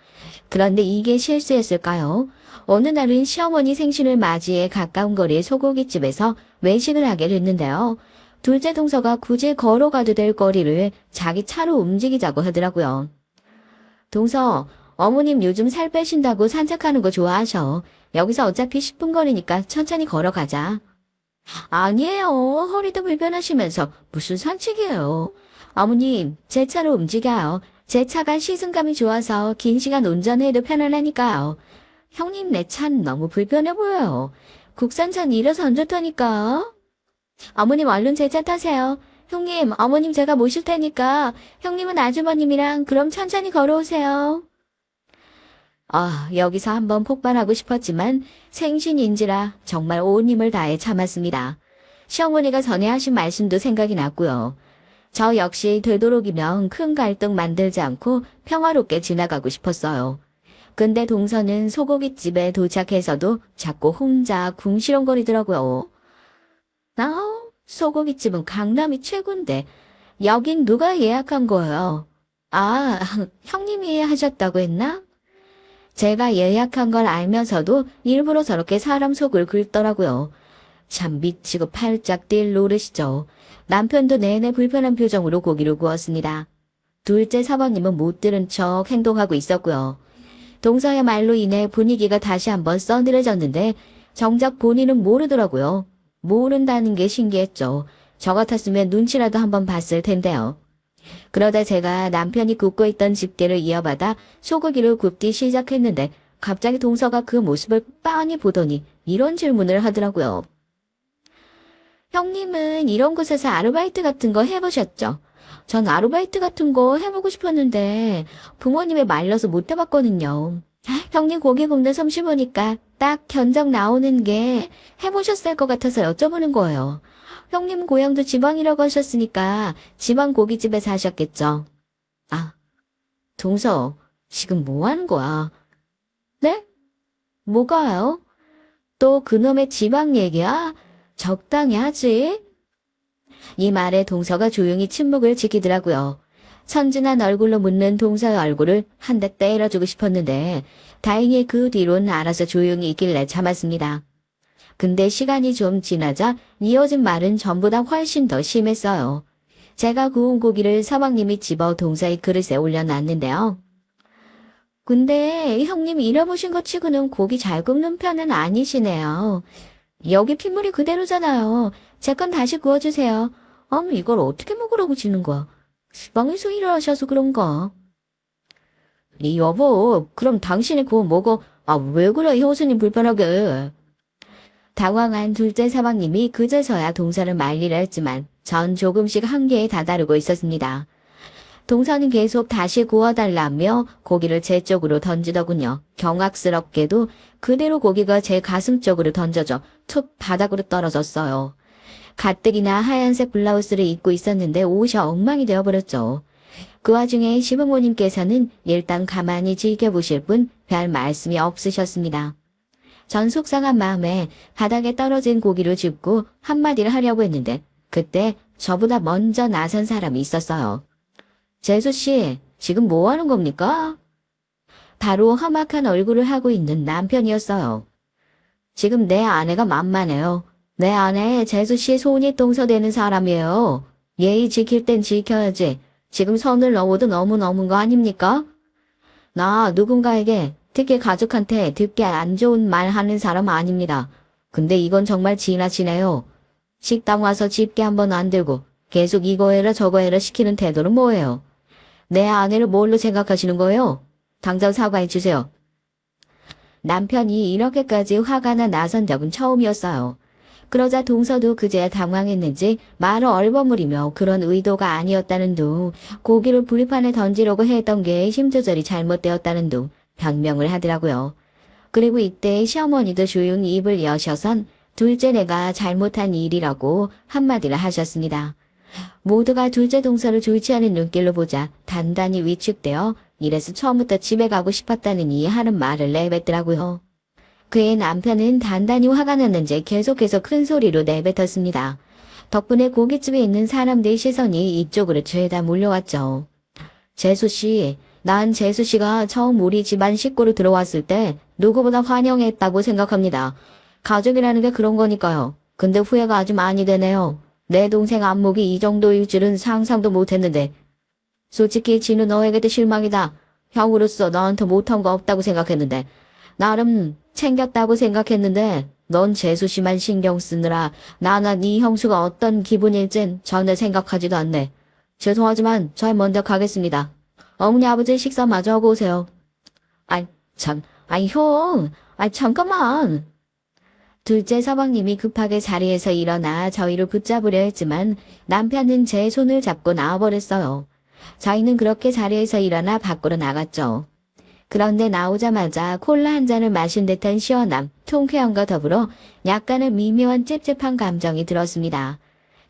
그런데 이게 실수였을까요? 어느 날은 시어머니 생신을 맞이해 가까운 거리의 소고기집에서 외식을 하게 됐는데요. 둘째 동서가 굳이 걸어가도 될 거리를 자기 차로 움직이자고 하더라고요. 동서, 어머님 요즘 살 빼신다고 산책하는 거 좋아하셔. 여기서 어차피 10분 거리니까 천천히 걸어가자. 아니에요. 허리도 불편하시면서 무슨 산책이에요. 어머님, 제 차로 움직여요. 제 차가 시승감이 좋아서 긴 시간 운전해도 편안하니까요. 형님 내 차는 너무 불편해 보여요. 국산차는 이래서 안 좋다니까. 어머님 얼른 제 차 타세요. 형님, 어머님 제가 모실 테니까 형님은 아주버님이랑 그럼 천천히 걸어오세요. 여기서 한번 폭발하고 싶었지만 생신인지라 정말 온 힘을 다해 참았습니다. 시어머니가 전에 하신 말씀도 생각이 났고요. 저 역시 되도록이면 큰 갈등 만들지 않고 평화롭게 지나가고 싶었어요. 근데 동서는 소고기집에 도착해서도 자꾸 혼자 궁시렁거리더라고요. 소고기집은 강남이 최고인데 여긴 누가 예약한 거예요? 형님이 하셨다고 했나? 제가 예약한 걸 알면서도 일부러 저렇게 사람 속을 긁더라고요. 참 미치고 팔짝 뛸 노릇이죠. 남편도 내내 불편한 표정으로 고기를 구웠습니다. 둘째 사방님은 못 들은 척 행동하고 있었고요. 동서의 말로 인해 분위기가 다시 한번 써늘해졌는데 정작 본인은 모르더라고요. 모른다는 게 신기했죠. 저 같았으면 눈치라도 한번 봤을 텐데요. 그러다 제가 남편이 굽고 있던 집게를 이어받아 소고기를 굽기 시작했는데 갑자기 동서가 그 모습을 빤히 보더니 이런 질문을 하더라고요. 형님은 이런 곳에서 아르바이트 같은 거 해보셨죠? 전 아르바이트 같은 거 해보고 싶었는데 부모님이 말려서 못 해봤거든요. 형님 고기 굽는 솜씨 보니까 딱 견적 나오는 게 해보셨을 것 같아서 여쭤보는 거예요. 형님 고향도 지방이라고 하셨으니까 지방 고깃집에서 하셨겠죠. 아, 동서, 지금 뭐 하는 거야? 네? 뭐가요? 또 그놈의 지방 얘기야? 적당히 하지? 이 말에 동서가 조용히 침묵을 지키더라고요. 천진한 얼굴로 묻는 동서의 얼굴을 한 대 때려주고 싶었는데 다행히 그 뒤로는 알아서 조용히 있길래 참았습니다. 근데 시간이 좀 지나자 이어진 말은 전보다 훨씬 더 심했어요. 제가 구운 고기를 서방님이 집어 동서의 그릇에 올려놨는데요. 근데 형님 잃어보신 것 치고는 고기 잘 굽는 편은 아니시네요. 여기 핏물이 그대로잖아요. 제 건 다시 구워주세요. 이걸 어떻게 먹으라고 지는 거야? 시방에서 일을 하셔서 그런가? 이 여보, 그럼 당신이 그거 먹어. 왜 그래, 효수님 불편하게. 당황한 둘째 사방님이 그제서야 동서를 말리려 했지만 전 조금씩 한계에 다다르고 있었습니다. 동서는 계속 다시 구워달라며 고기를 제 쪽으로 던지더군요. 경악스럽게도 그대로 고기가 제 가슴 쪽으로 던져져 툭 바닥으로 떨어졌어요. 가뜩이나 하얀색 블라우스를 입고 있었는데 옷이 엉망이 되어버렸죠. 그 와중에 시부모님께서는 일단 가만히 지켜보실 뿐 별 말씀이 없으셨습니다. 전 속상한 마음에 바닥에 떨어진 고기를 줍고 한마디를 하려고 했는데 그때 저보다 먼저 나선 사람이 있었어요. 재수씨, 지금 뭐 하는 겁니까? 바로 험악한 얼굴을 하고 있는 남편이었어요. 지금 내 아내가 만만해요. 내 아내 재수씨 손이 동서되는 사람이에요. 예의 지킬 땐 지켜야지. 지금 선을 넘어도 너무 넘은 거 아닙니까? 나 누군가에게 특히 가족한테 듣기 안 좋은 말 하는 사람 아닙니다. 근데 이건 정말 지나치네요. 식당 와서 집게 한번 안 들고 계속 이거 해라 저거 해라 시키는 태도는 뭐예요? 내 아내를 뭘로 생각하시는 거예요? 당장 사과해 주세요. 남편이 이렇게까지 화가 나 나선 적은 처음이었어요. 그러자 동서도 그제야 당황했는지 말을 얼버무리며 그런 의도가 아니었다는 둥, 고기를 불판에 던지려고 했던 게 힘 조절이 잘못되었다는 둥 변명을 하더라고요. 그리고 이때 시어머니도 조용히 입을 여셔선 둘째네가 잘못한 일이라고 한마디를 하셨습니다. 모두가 둘째 동서를 좋지 않은 눈길로 보자 단단히 위축되어 이래서 처음부터 집에 가고 싶었다느니 하는 말을 내뱉더라고요. 그의 남편은 단단히 화가 났는지 계속해서 큰 소리로 내뱉었습니다. 덕분에 고깃집에 있는 사람들의 시선이 이쪽으로 죄다 몰려왔죠. 재수씨, 난 재수씨가 처음 우리 집안 식구로 들어왔을 때 누구보다 환영했다고 생각합니다. 가족이라는 게 그런 거니까요. 근데 후회가 아주 많이 되네요. 내 동생 안목이 이 정도일 줄은 상상도 못했는데. 솔직히 지는 너에게도 실망이다. 형으로서 너한테 못한 거 없다고 생각했는데. 나름 챙겼다고 생각했는데 넌 재수씨만 신경 쓰느라 나나 네 형수가 어떤 기분일진 전혀 생각하지도 않네. 죄송하지만 저 먼저 가겠습니다. 어머니 아버지 식사 마저 하고 오세요. 형, 잠깐만. 둘째 서방님이 급하게 자리에서 일어나 저희를 붙잡으려 했지만 남편은 제 손을 잡고 나와버렸어요. 저희는 그렇게 자리에서 일어나 밖으로 나갔죠. 그런데 나오자마자 콜라 한 잔을 마신 듯한 시원함, 통쾌함과 더불어 약간의 미묘한 찝찝한 감정이 들었습니다.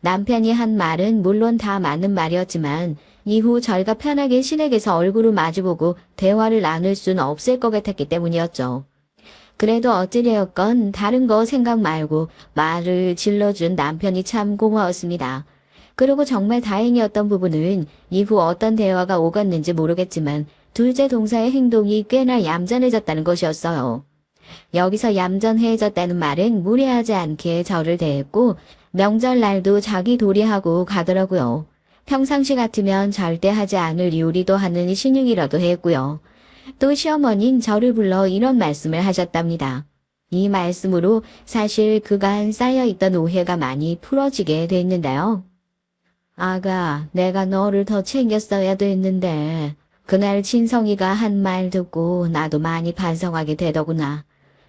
남편이 한 말은 물론 다 맞는 말이었지만 이후 저희가 편하게 시댁에서 얼굴을 마주보고 대화를 나눌 수는 없을 것 같았기 때문이었죠. 그래도 어찌되었건 다른 거 생각 말고 말을 질러준 남편이 참 고마웠습니다. 그리고 정말 다행이었던 부분은 이후 어떤 대화가 오갔는지 모르겠지만 둘째 동서의 행동이 꽤나 얌전해졌다는 것이었어요. 여기서 얌전해졌다는 말은 무례하지 않게 저를 대했고 명절날도 자기 도리하고 가더라고요. 평상시 같으면 절대 하지 않을 요리도 하는 신용이라도 했고요. 또 시어머니는 저를 불러 이런 말씀을 하셨답니다. 이 말씀으로 사실 그간 쌓여있던 오해가 많이 풀어지게 됐는데요. 아가, 내가 너를 더 챙겼어야 됐는데 그날 진성이가 한 말 듣고 나도 많이 반성하게 되더구나.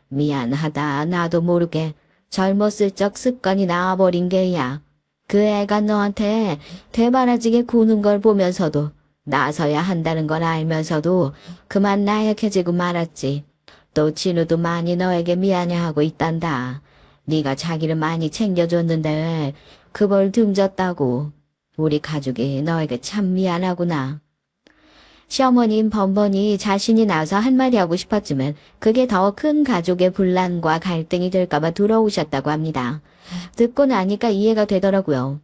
미안하다. 나도 모르게 젊었을 적 습관이 나와버린 게야. 그 애가 너한테 되바라지게 구는 걸 보면서도 나서야 한다는 걸 알면서도 그만 나약해지고 말았지. 또 진우도 많이 너에게 미안해하고 있단다. 네가 자기를 많이 챙겨줬는데 그걸 등졌다고. 우리 가족이 너에게 참 미안하구나. 시어머님 번번이 자신이 나서 한마디 하고 싶었지만 그게 더 큰 가족의 분란과 갈등이 될까봐 들어오셨다고 합니다. 듣고 나니까 이해가 되더라고요.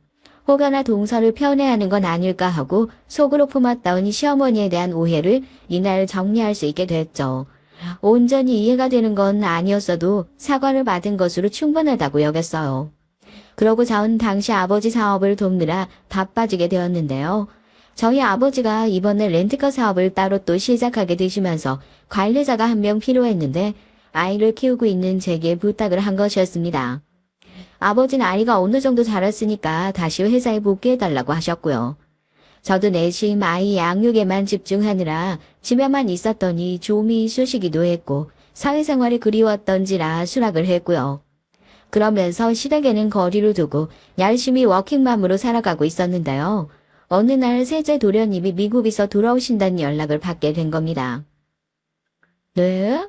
혹여나 동서를 편애하는 건 아닐까 하고 속으로 품었던 시어머니에 대한 오해를 이날 정리할 수 있게 됐죠. 온전히 이해가 되는 건 아니었어도 사과를 받은 것으로 충분하다고 여겼어요. 그러고 전 당시 아버지 사업을 돕느라 바빠지게 되었는데요. 저희 아버지가 이번에 렌트카 사업을 따로 또 시작하게 되시면서 관리자가 한 명 필요했는데 아이를 키우고 있는 제게 부탁을 한 것이었습니다. 아버지는 아이가 어느 정도 자랐으니까 다시 회사에 복귀해달라고 하셨고요. 저도 내심 아이 양육에만 집중하느라 집에만 있었더니 좀이 쑤시기도 했고 사회생활이 그리웠던지라 수락을 했고요. 그러면서 시댁에는 거리를 두고 열심히 워킹맘으로 살아가고 있었는데요. 어느 날 셋째 도련님이 미국에서 돌아오신다는 연락을 받게 된 겁니다. 네?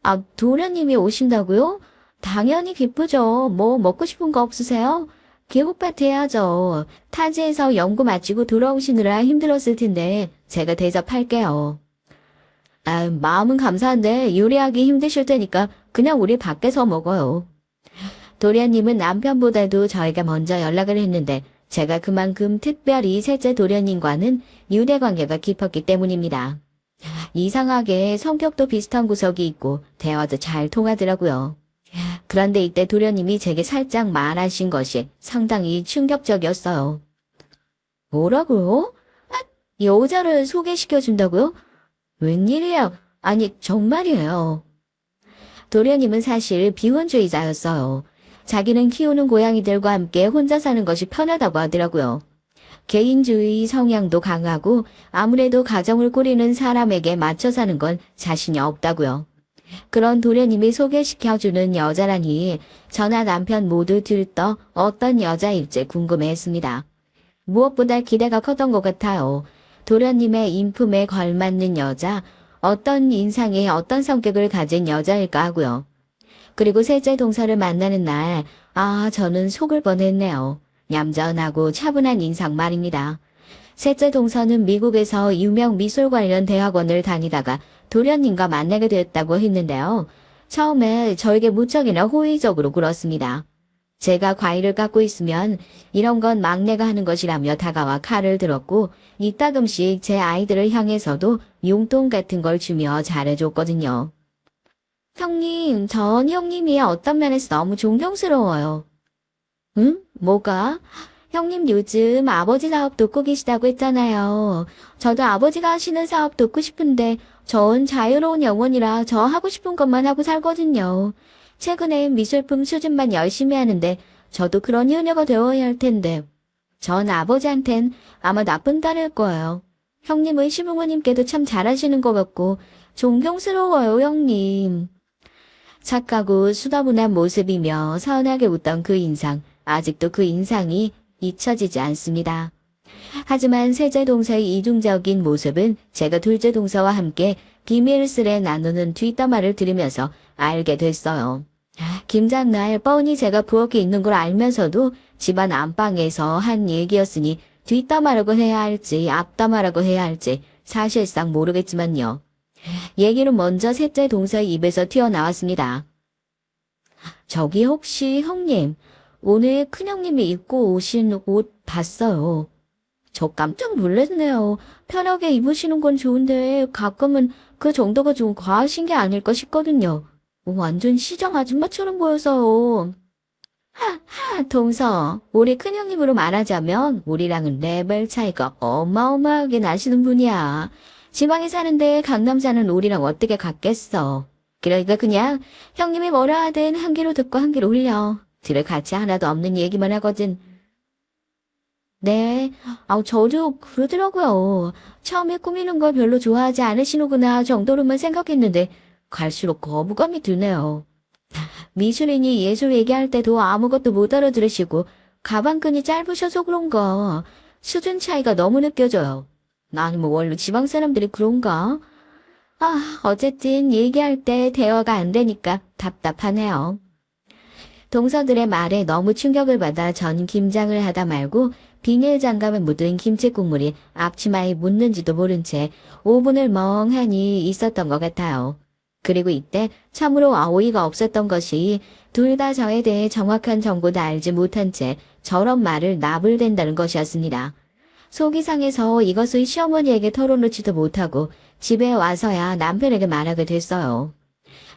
아, 도련님이 오신다고요? 당연히 기쁘죠. 뭐 먹고 싶은 거 없으세요? 개국파티 해야죠. 타지에서 연구 마치고 돌아오시느라 힘들었을 텐데 제가 대접할게요. 아, 마음은 감사한데 요리하기 힘드실 테니까 그냥 우리 밖에서 먹어요. 도련님은 남편보다도 저희가 먼저 연락을 했는데 제가 그만큼 특별히 셋째 도련님과는 유대관계가 깊었기 때문입니다. 이상하게 성격도 비슷한 구석이 있고 대화도 잘 통하더라고요. 그런데 이때 도련님이 제게 살짝 말하신 것이 상당히 충격적이었어요. 뭐라고요? 아, 여자를 소개시켜준다고요? 웬일이에요? 아니, 정말이에요. 도련님은 사실 비혼주의자였어요. 자기는 키우는 고양이들과 함께 혼자 사는 것이 편하다고 하더라고요. 개인주의 성향도 강하고 아무래도 가정을 꾸리는 사람에게 맞춰 사는 건 자신이 없다고요. 그런 도련님이 소개시켜주는 여자라니 저나 남편 모두 들떠 어떤 여자일지 궁금해했습니다. 무엇보다 기대가 컸던 것 같아요. 도련님의 인품에 걸맞는 여자, 어떤 인상에 어떤 성격을 가진 여자일까 하고요. 그리고 셋째 동서를 만나는 날, 아, 저는 속을 뻔했네요. 얌전하고 차분한 인상 말입니다. 셋째 동서는 미국에서 유명 미술 관련 대학원을 다니다가 도련님과 만나게 되었다고 했는데요. 처음에 저에게 무척이나 호의적으로 굴었습니다. 제가 과일을 깎고 있으면 이런 건 막내가 하는 것이라며 다가와 칼을 들었고 이따금씩 제 아이들을 향해서도 용돈 같은 걸 주며 잘해줬거든요. 형님, 전 형님이 어떤 면에서 너무 존경스러워요. 응? 뭐가? 형님 요즘 아버지 사업 돕고 계시다고 했잖아요. 저도 아버지가 하시는 사업 돕고 싶은데 전 자유로운 영혼이라 저 하고 싶은 것만 하고 살거든요. 최근에 미술품 수집만 열심히 하는데 저도 그런 효녀가 되어야 할 텐데 전 아버지한텐 아마 나쁜 딸일 거예요. 형님은 시부모님께도 참 잘하시는 것 같고 존경스러워요, 형님. 착하고 수다분한 모습이며 서운하게 웃던 그 인상, 아직도 그 인상이 잊혀지지 않습니다. 하지만 셋째 동서의 이중적인 모습은 제가 둘째 동서와 함께 비밀스레 나누는 뒷담화를 들으면서 알게 됐어요. 김장날 뻔히 제가 부엌에 있는 걸 알면서도 집안 안방에서 한 얘기였으니 뒷담화라고 해야 할지 앞담화라고 해야 할지 사실상 모르겠지만요. 얘기는 먼저 셋째 동서의 입에서 튀어나왔습니다. 저기 혹시 형님, 오늘 큰형님이 입고 오신 옷 봤어요. 저 깜짝 놀랐네요. 편하게 입으시는 건 좋은데 가끔은 그 정도가 좀 과하신 게 아닐까 싶거든요. 완전 시장 아줌마처럼 보여서요. 동서, 우리 큰형님으로 말하자면 우리랑은 레벨 차이가 어마어마하게 나시는 분이야. 지방에 사는데 강남 사는 우리랑 어떻게 같겠어. 그러니까 그냥 형님이 뭐라 하든 한 귀로 듣고 한 귀로 흘려. 들을 가치 하나도 없는 얘기만 하거든. 네, 저도 그러더라고요. 처음에 꾸미는 걸 별로 좋아하지 않으시는구나 정도로만 생각했는데 갈수록 거부감이 드네요. 미술인이 예술 얘기할 때도 아무것도 못 알아들으시고 가방끈이 짧으셔서 그런가 수준 차이가 너무 느껴져요. 나는 뭐 원래 지방 사람들이 그런가? 어쨌든 얘기할 때 대화가 안 되니까 답답하네요. 동서들의 말에 너무 충격을 받아 전 김장을 하다 말고 비닐 장갑에 묻은 김치 국물이 앞치마에 묻는지도 모른 채 5분을 멍하니 있었던 것 같아요. 그리고 이때 참으로 어이가 없었던 것이 둘 다 저에 대해 정확한 정보도 알지 못한 채 저런 말을 나불댄다는 것이었습니다. 속이 상해서 이것을 시어머니에게 털어놓지도 못하고 집에 와서야 남편에게 말하게 됐어요.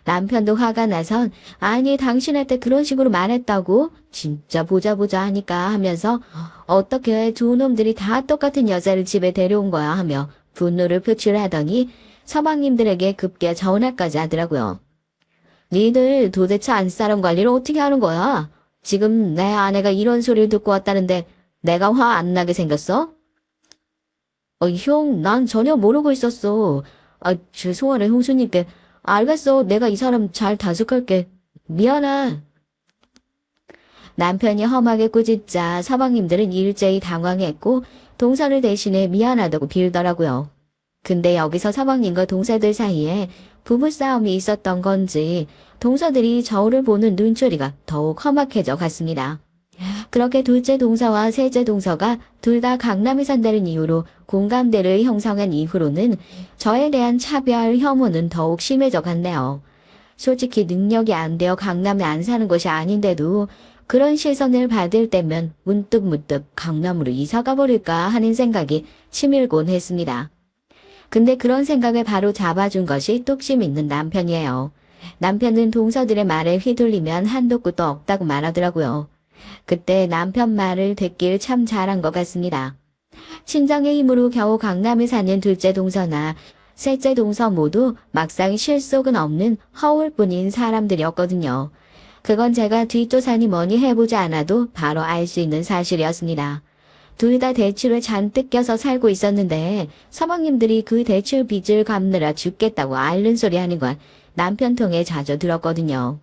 남편도 화가 나선 아니 당신한테 그런 식으로 말했다고? 진짜 보자 하니까 하면서 어떻게 두 놈들이 다 똑같은 여자를 집에 데려온 거야 하며 분노를 표출하더니 서방님들에게 급기야 전화까지 하더라고요. 니들 도대체 안사람 관리를 어떻게 하는 거야? 지금 내 아내가 이런 소리를 듣고 왔다는데 내가 화 안 나게 생겼어? 형, 난 전혀 모르고 있었어. 죄송하네 형수님께. 알겠어. 내가 이 사람 잘 다독할게. 미안해. 남편이 험하게 꾸짖자 서방님들은 일제히 당황했고 동서를 대신해 미안하다고 빌더라고요. 근데 여기서 서방님과 동서들 사이에 부부싸움이 있었던 건지 동서들이 저를 보는 눈초리가 더욱 험악해져 갔습니다. 그렇게 둘째 동서와 셋째 동서가 둘 다 강남에 산다는 이유로 공감대를 형성한 이후로는 저에 대한 차별, 혐오는 더욱 심해져 갔네요. 솔직히 능력이 안 되어 강남에 안 사는 것이 아닌데도 그런 시선을 받을 때면 문득 강남으로 이사가 버릴까 하는 생각이 치밀곤 했습니다. 근데 그런 생각을 바로 잡아준 것이 뚝심 있는 남편이에요. 남편은 동서들의 말에 휘둘리면 한도 끝도 없다고 말하더라고요. 그때 남편 말을 듣길 참 잘한 것 같습니다. 친정의 힘으로 겨우 강남에 사는 둘째 동서나 셋째 동서 모두 막상 실속은 없는 허울뿐인 사람들이었거든요. 그건 제가 뒷조사니 뭐니 해보지 않아도 바로 알 수 있는 사실이었습니다. 둘 다 대출을 잔뜩 껴서 살고 있었는데 서방님들이 그 대출 빚을 갚느라 죽겠다고 앓는 소리 하는 건 남편 통해 자주 들었거든요.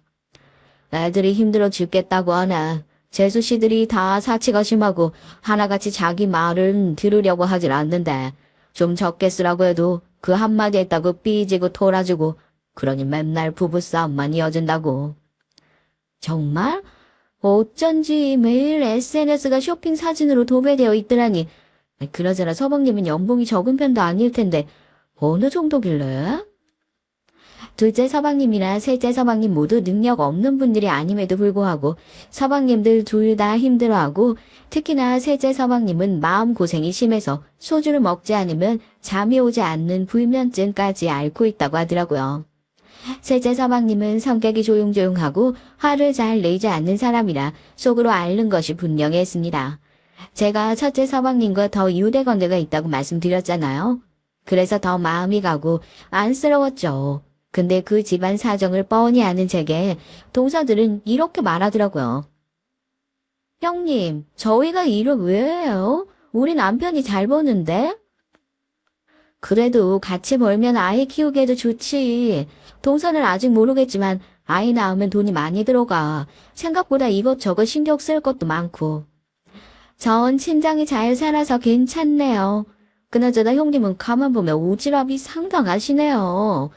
애들이 힘들어 죽겠다고 하나. 재수 씨들이 다 사치가 심하고 하나같이 자기 말은 들으려고 하질 않는데 좀 적게 쓰라고 해도 그 한마디 했다고 삐지고 토라지고 그러니 맨날 부부싸움만 이어진다고. 정말? 어쩐지 매일 SNS가 쇼핑 사진으로 도배되어 있더라니. 그나저나 서방님은 연봉이 적은 편도 아닐 텐데 어느 정도길래? 둘째 서방님이나 셋째 서방님 모두 능력 없는 분들이 아님에도 불구하고 서방님들 둘 다 힘들어하고 특히나 셋째 서방님은 마음고생이 심해서 소주를 먹지 않으면 잠이 오지 않는 불면증까지 앓고 있다고 하더라고요. 셋째 서방님은 성격이 조용조용하고 화를 잘 내지 않는 사람이라 속으로 앓는 것이 분명했습니다. 제가 첫째 서방님과 더 유대관계가 있다고 말씀드렸잖아요. 그래서 더 마음이 가고 안쓰러웠죠. 근데 그 집안 사정을 뻔히 아는 제게 동서들은 이렇게 말하더라고요. 형님, 저희가 일을 왜 해요? 우리 남편이 잘 버는데? 그래도 같이 벌면 아이 키우기에도 좋지. 동서는 아직 모르겠지만 아이 낳으면 돈이 많이 들어가. 생각보다 이것저것 신경 쓸 것도 많고. 전 친정이 잘 살아서 괜찮네요. 그나저나 형님은 가만 보면 오지랖이 상당하시네요.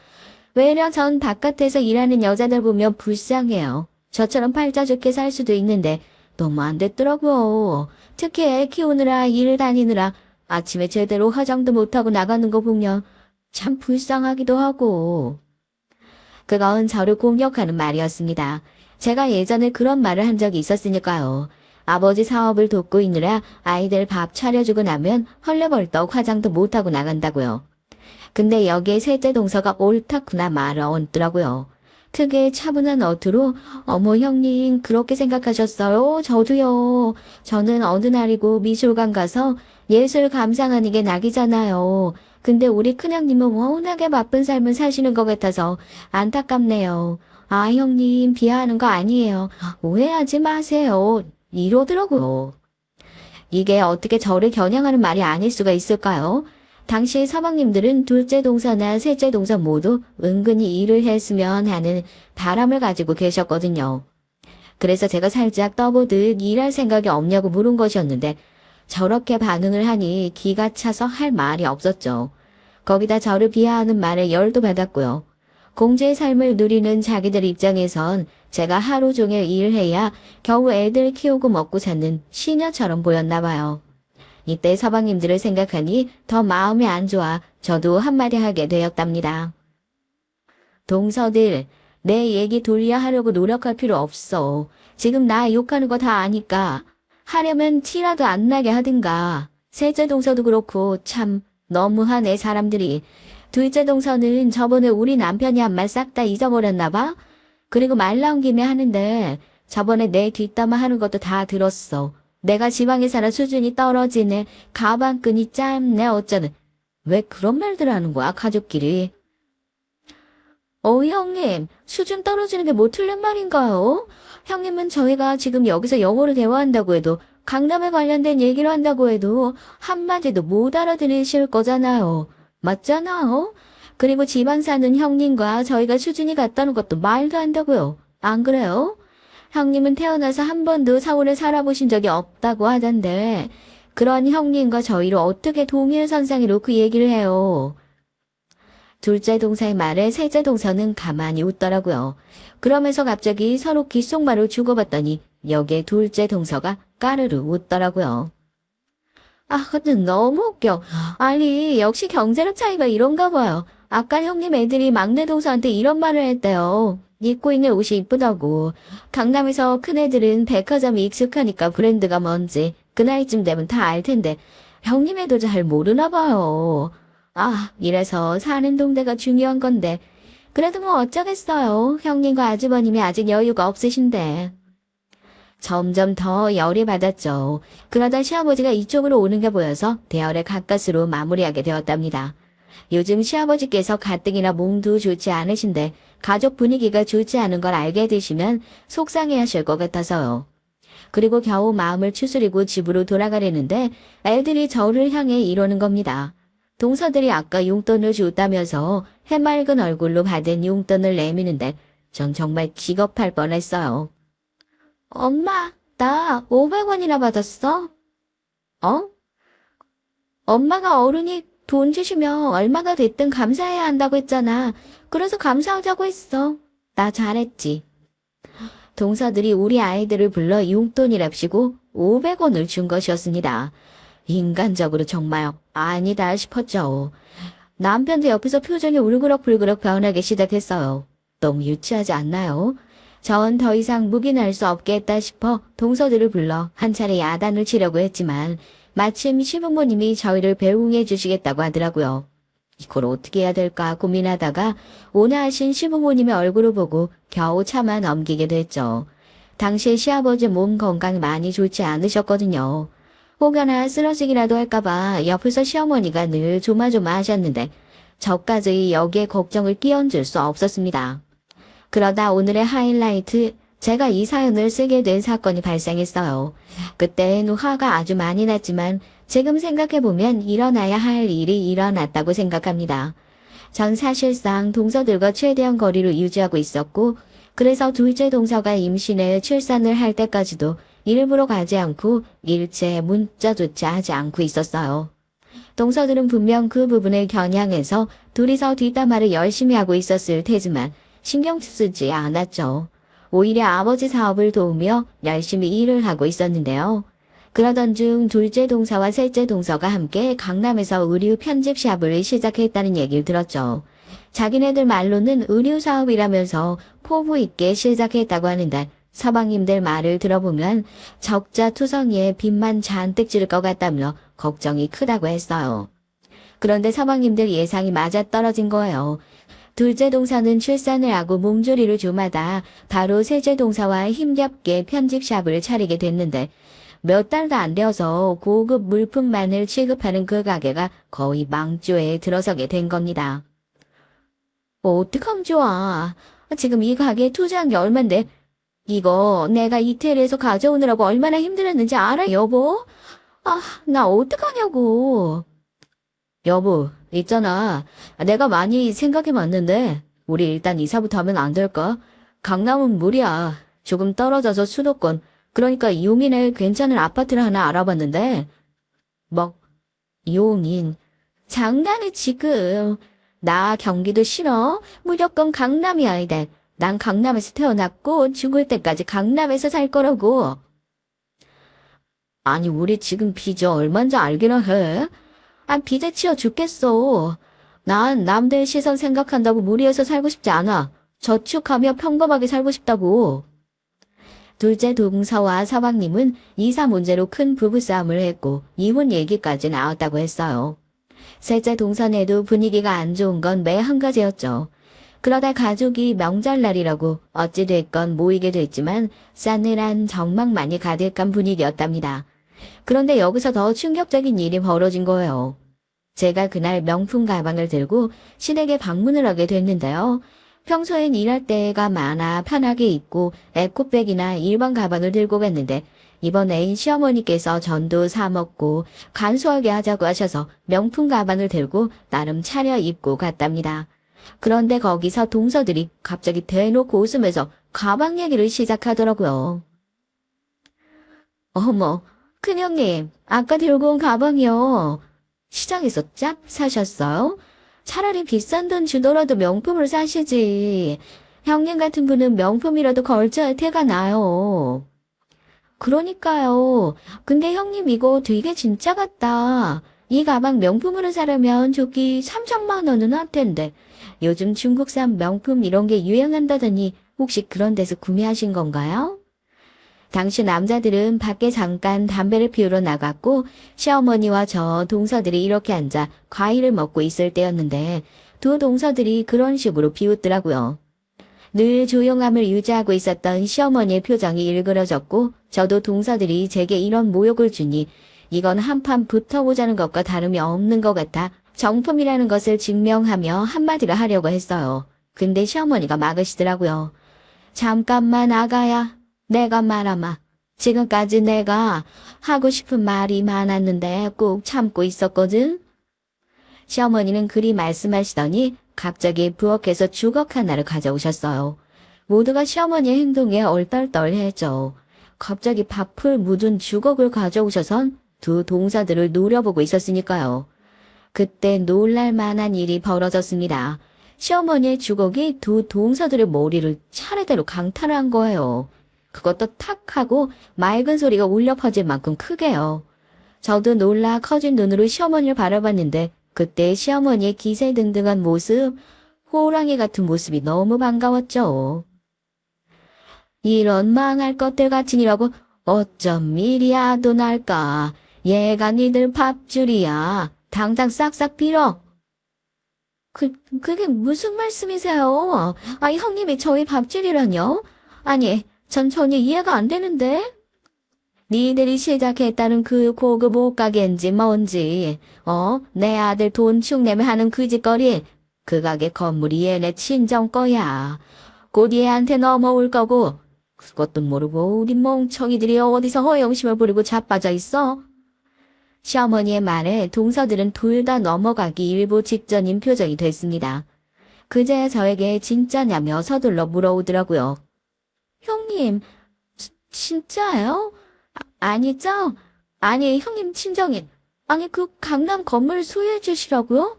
왜냐 전 바깥에서 일하는 여자들 보면 불쌍해요. 저처럼 팔자 좋게 살 수도 있는데 너무 안 됐더라고요. 특히 애 키우느라 일 다니느라 아침에 제대로 화장도 못하고 나가는 거 보면 참 불쌍하기도 하고. 그건 저를 공격하는 말이었습니다. 제가 예전에 그런 말을 한 적이 있었으니까요. 아버지 사업을 돕고 있느라 아이들 밥 차려주고 나면 헐레벌떡 화장도 못하고 나간다고요. 근데 여기에 셋째 동서가 옳다구나 말을 얹더라고요. 크게 차분한 어투로 어머 형님 그렇게 생각하셨어요? 저도요. 저는 어느 날이고 미술관 가서 예술 감상하는 게 낙이잖아요. 근데 우리 큰형님은 워낙에 바쁜 삶을 사시는 것 같아서 안타깝네요. 아, 형님, 비하하는 거 아니에요. 오해하지 마세요. 이러더라고요. 이게 어떻게 저를 겨냥하는 말이 아닐 수가 있을까요? 당시 서방님들은 둘째 동서나 셋째 동서 모두 은근히 일을 했으면 하는 바람을 가지고 계셨거든요. 그래서 제가 살짝 떠보듯 일할 생각이 없냐고 물은 것이었는데 저렇게 반응을 하니 기가 차서 할 말이 없었죠. 거기다 저를 비하하는 말에 열도 받았고요. 공주의 삶을 누리는 자기들 입장에선 제가 하루 종일 일해야 겨우 애들 키우고 먹고 사는 시녀처럼 보였나 봐요. 이때 서방님들을 생각하니 더 마음이 안 좋아 저도 한마디 하게 되었답니다. 동서들, 내 얘기 돌려 하려고 노력할 필요 없어. 지금 나 욕하는 거 다 아니까 하려면 티라도 안 나게 하든가. 셋째 동서도 그렇고 참 너무하네 사람들이. 둘째 동서는 저번에 우리 남편이 한 말 싹 다 잊어버렸나 봐. 그리고 말 나온 김에 하는데 저번에 내 뒷담화 하는 것도 다 들었어. 내가 지방에 살아 수준이 떨어지네. 가방끈이 짧네 어쩌는. 왜 그런 말들 하는 거야 가족끼리. 형님, 수준 떨어지는 게 뭐 틀린 말인가요? 형님은 저희가 지금 여기서 영어로 대화한다고 해도 강남에 관련된 얘기를 한다고 해도 한마디도 못 알아들으실 거잖아요. 맞잖아요? 그리고 지방 사는 형님과 저희가 수준이 같다는 것도 말도 안 된다고요. 안 그래요? 형님은 태어나서 한 번도 서울에 살아보신 적이 없다고 하던데 그런 형님과 저희를 어떻게 동일선상에 놓고 얘기를 해요. 둘째 동서의 말에 셋째 동서는 가만히 웃더라고요. 그러면서 갑자기 서로 귓속말을 주고받더니 여기에 둘째 동서가 까르르 웃더라고요. 아, 근데 너무 웃겨. 아니, 역시 경제력 차이가 이런가 봐요. 아까 형님 애들이 막내 동서한테 이런 말을 했대요. 입고 있는 옷이 이쁘다고. 강남에서 큰애들은 백화점이 익숙하니까 브랜드가 뭔지 그 나이쯤 되면 다 알 텐데 형님 애도 잘 모르나 봐요. 아, 이래서 사는 동네가 중요한 건데 그래도 뭐 어쩌겠어요. 형님과 아주버님이 아직 여유가 없으신데. 점점 더 열이 받았죠. 그러다 시아버지가 이쪽으로 오는 게 보여서 대화를 가까스로 마무리하게 되었답니다. 요즘 시아버지께서 가뜩이나 몸도 좋지 않으신데 가족 분위기가 좋지 않은 걸 알게 되시면 속상해하실 것 같아서요. 그리고 겨우 마음을 추스리고 집으로 돌아가려는데 애들이 저를 향해 이러는 겁니다. 동서들이 아까 용돈을 줬다면서 해맑은 얼굴로 받은 용돈을 내미는데 전 정말 기겁할 뻔했어요. 엄마, 나 500원이나 받았어. 어? 엄마가 어른이 돈 주시면 얼마가 됐든 감사해야 한다고 했잖아. 그래서 감사하자고 했어. 나 잘했지. 동서들이 우리 아이들을 불러 용돈이랍시고 500원을 준 것이었습니다. 인간적으로 정말 아니다 싶었죠. 남편도 옆에서 표정이 울그럭불그럭 변하기 시작했어요. 너무 유치하지 않나요? 전 더 이상 묵인할 수 없겠다 싶어 동서들을 불러 한 차례 야단을 치려고 했지만 마침 시부모님이 저희를 배웅해 주시겠다고 하더라고요. 이걸 어떻게 해야 될까 고민하다가 온화하신 시부모님의 얼굴을 보고 겨우 참아 넘기게 됐죠. 당시 시아버지 몸 건강이 많이 좋지 않으셨거든요. 혹여나 쓰러지기라도 할까봐 옆에서 시어머니가 늘 조마조마하셨는데 저까지 여기에 걱정을 끼얹을 수 없었습니다. 그러다 오늘의 하이라이트, 제가 이 사연을 쓰게 된 사건이 발생했어요. 그땐 화가 아주 많이 났지만 지금 생각해보면 일어나야 할 일이 일어났다고 생각합니다. 전 사실상 동서들과 최대한 거리를 유지하고 있었고 그래서 둘째 동서가 임신해 출산을 할 때까지도 일부러 가지 않고 일체 문자조차 하지 않고 있었어요. 동서들은 분명 그 부분을 겨냥해서 둘이서 뒷담화를 열심히 하고 있었을 테지만 신경 쓰지 않았죠. 오히려 아버지 사업을 도우며 열심히 일을 하고 있었는데요. 그러던 중 둘째 동서와 셋째 동서가 함께 강남에서 의류 편집샵을 시작했다는 얘기를 들었죠. 자기네들 말로는 의류 사업이라면서 포부 있게 시작했다고 하는데 서방님들 말을 들어보면 적자투성이에 빚만 잔뜩 질 것 같다며 걱정이 크다고 했어요. 그런데 서방님들 예상이 맞아떨어진 거예요. 둘째 동서는 출산을 하고 몸조리를 좀 하다 바로 셋째 동서와 힘겹게 편집샵을 차리게 됐는데 몇 달도 안 되어서 고급 물품만을 취급하는 그 가게가 거의 망조에 들어서게 된 겁니다. 어떡하면 좋아. 지금 이 가게에 투자한 게 얼만데 이거 내가 이태리에서 가져오느라고 얼마나 힘들었는지 알아, 여보? 아, 나 어떡하냐고. 여보, 있잖아. 내가 많이 생각해봤는데 우리 일단 이사부터 하면 안 될까? 강남은 무리야. 조금 떨어져서 수도권. 그러니까 용인에 괜찮은 아파트를 하나 알아봤는데 뭐 용인. 장난해 지금. 나 경기도 싫어. 무조건 강남이야 이래. 난 강남에서 태어났고 죽을 때까지 강남에서 살 거라고. 아니 우리 지금 빚이 얼마인지 알기나 해? 아 빚에 치여 죽겠어. 난 남들 시선 생각한다고 무리해서 살고 싶지 않아. 저축하며 평범하게 살고 싶다고. 둘째 동서와 서방님은 이사 문제로 큰 부부싸움을 했고 이혼 얘기까지 나왔다고 했어요. 셋째 동서네도 분위기가 안 좋은 건 매 한 가지였죠. 그러다 가족이 명절날이라고 어찌됐건 모이게 됐지만 싸늘한 정막만이 가득한 분위기였답니다. 그런데 여기서 더 충격적인 일이 벌어진 거예요. 제가 그날 명품 가방을 들고 시댁에 방문을 하게 됐는데요. 평소엔 일할 때가 많아 편하게 입고 에코백이나 일반 가방을 들고 갔는데 이번엔 시어머니께서 전도 사 먹고 간소하게 하자고 하셔서 명품 가방을 들고 나름 차려입고 갔답니다. 그런데 거기서 동서들이 갑자기 대놓고 웃으면서 가방 얘기를 시작하더라고요. 어머, 큰형님, 아까 들고 온 가방이요. 시장에서 짭 사셨어요? 차라리 비싼 돈 주더라도 명품을 사시지. 형님 같은 분은 명품이라도 걸쳐야 태가 나요. 그러니까요. 근데 형님 이거 되게 진짜 같다. 이 가방 명품으로 사려면 저기 3천만 원은 할 텐데. 요즘 중국산 명품 이런 게 유행한다더니 혹시 그런 데서 구매하신 건가요? 당시 남자들은 밖에 잠깐 담배를 피우러 나갔고 시어머니와 저 동서들이 이렇게 앉아 과일을 먹고 있을 때였는데 두 동서들이 그런 식으로 비웃더라고요. 늘 조용함을 유지하고 있었던 시어머니의 표정이 일그러졌고 저도 동서들이 제게 이런 모욕을 주니 이건 한판 붙어보자는 것과 다름이 없는 것 같아 정품이라는 것을 증명하며 한마디를 하려고 했어요. 근데 시어머니가 막으시더라고요. 잠깐만 아가야. 내가 말하마. 지금까지 내가 하고 싶은 말이 많았는데 꼭 참고 있었거든. 시어머니는 그리 말씀하시더니 갑자기 부엌에서 주걱 하나를 가져오셨어요. 모두가 시어머니의 행동에 얼떨떨해져. 갑자기 밥풀 묻은 주걱을 가져오셔선 두 동사들을 노려보고 있었으니까요. 그때 놀랄 만한 일이 벌어졌습니다. 시어머니의 주걱이 두 동사들의 머리를 차례대로 강탈을 한 거예요. 그것도 탁 하고 맑은 소리가 울려 퍼질 만큼 크게요. 저도 놀라 커진 눈으로 시어머니를 바라봤는데 그때 시어머니의 기세등등한 모습, 호랑이 같은 모습이 너무 반가웠죠. 이런 망할 것들 같으니라고 어쩜 이리야도 날까. 얘가 니들 밥줄이야. 당장 싹싹 빌어. 그게 무슨 말씀이세요? 아, 형님이 저희 밥줄이라뇨? 아니, 전 전혀 이해가 안 되는데? 니들이 시작했다는 그 고급 옷가게인지 뭔지, 내 아들 돈 축내면 하는 그 짓거리, 그 가게 건물이 얘네 친정 거야. 곧 얘한테 넘어올 거고, 그것도 모르고 우리 멍청이들이 어디서 허영심을 부리고 자빠져 있어? 시어머니의 말에 동서들은 둘 다 넘어가기 일보 직전인 표정이 됐습니다. 그제야 저에게 진짜냐며 서둘러 물어오더라고요. 형님, 진짜예요? 아니죠? 아니, 형님 친정인. 아니, 그 강남 건물 소유해 주시라고요?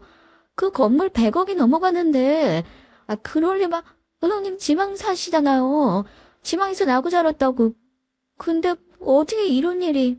그 건물 100억이 넘어가는데, 그럴 리가, 형님 지방 사시잖아요. 지방에서 나고 자랐다고. 근데 어떻게 이런 일이.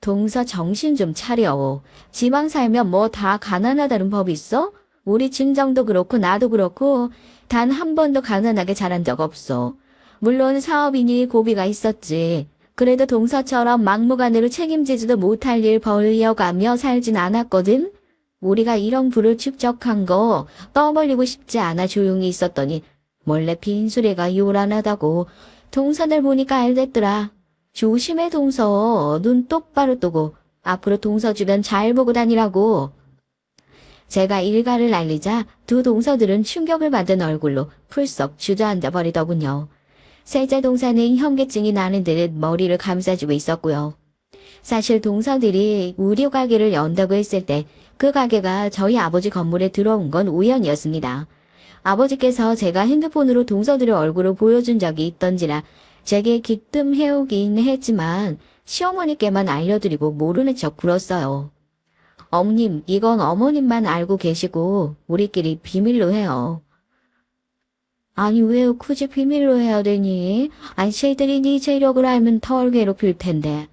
동서 정신 좀 차려. 지방 살면 뭐 다 가난하다는 법 있어? 우리 친정도 그렇고 나도 그렇고 단 한 번도 가난하게 자란 적 없어. 물론 사업이니 고비가 있었지. 그래도 동서처럼 막무가내로 책임지지도 못할 일 벌려가며 살진 않았거든. 우리가 이런 부를 축적한 거 떠벌리고 싶지 않아 조용히 있었더니 몰래 빈수레가 요란하다고 동선을 보니까 알겠더라. 조심해 동서. 눈 똑바로 뜨고 앞으로 동서 주변 잘 보고 다니라고. 제가 일가를 알리자 두 동서들은 충격을 받은 얼굴로 풀썩 주저앉아 버리더군요. 셋째 동서는 현기증이 나는 듯 머리를 감싸주고 있었고요. 사실 동서들이 우리 가게를 연다고 했을 때 그 가게가 저희 아버지 건물에 들어온 건 우연이었습니다. 아버지께서 제가 핸드폰으로 동서들의 얼굴을 보여준 적이 있던지라 제게 기뜸해오긴 했지만 시어머니께만 알려드리고 모르는 척 굴었어요. 어머님, 이건 어머님만 알고 계시고 우리끼리 비밀로 해요. 아니 왜 굳이 비밀로 해야 되니? 아니 쟤들이 네 재력을 알면 덜 괴롭힐 텐데.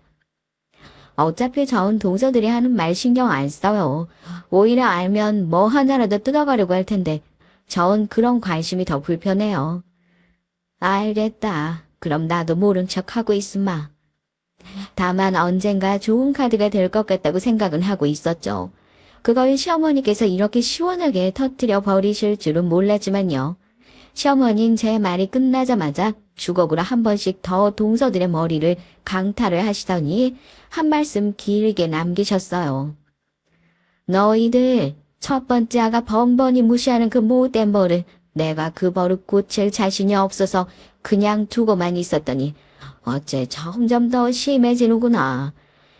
어차피 전 동서들이 하는 말 신경 안 써요. 오히려 알면 뭐 하나라도 뜯어가려고 할 텐데 전 그런 관심이 더 불편해요. 알겠다. 그럼 나도 모른 척하고 있으마. 다만 언젠가 좋은 카드가 될 것 같다고 생각은 하고 있었죠. 그걸 시어머니께서 이렇게 시원하게 터뜨려 버리실 줄은 몰랐지만요. 시어머니는 제 말이 끝나자마자 주걱으로 한 번씩 더 동서들의 머리를 강탈을 하시더니 한 말씀 길게 남기셨어요. 너희들 첫 번째 아가 번번이 무시하는 그 못된 버릇, 내가 그 버릇 고칠 자신이 없어서 그냥 두고만 있었더니 어째 점점 더 심해지는구나.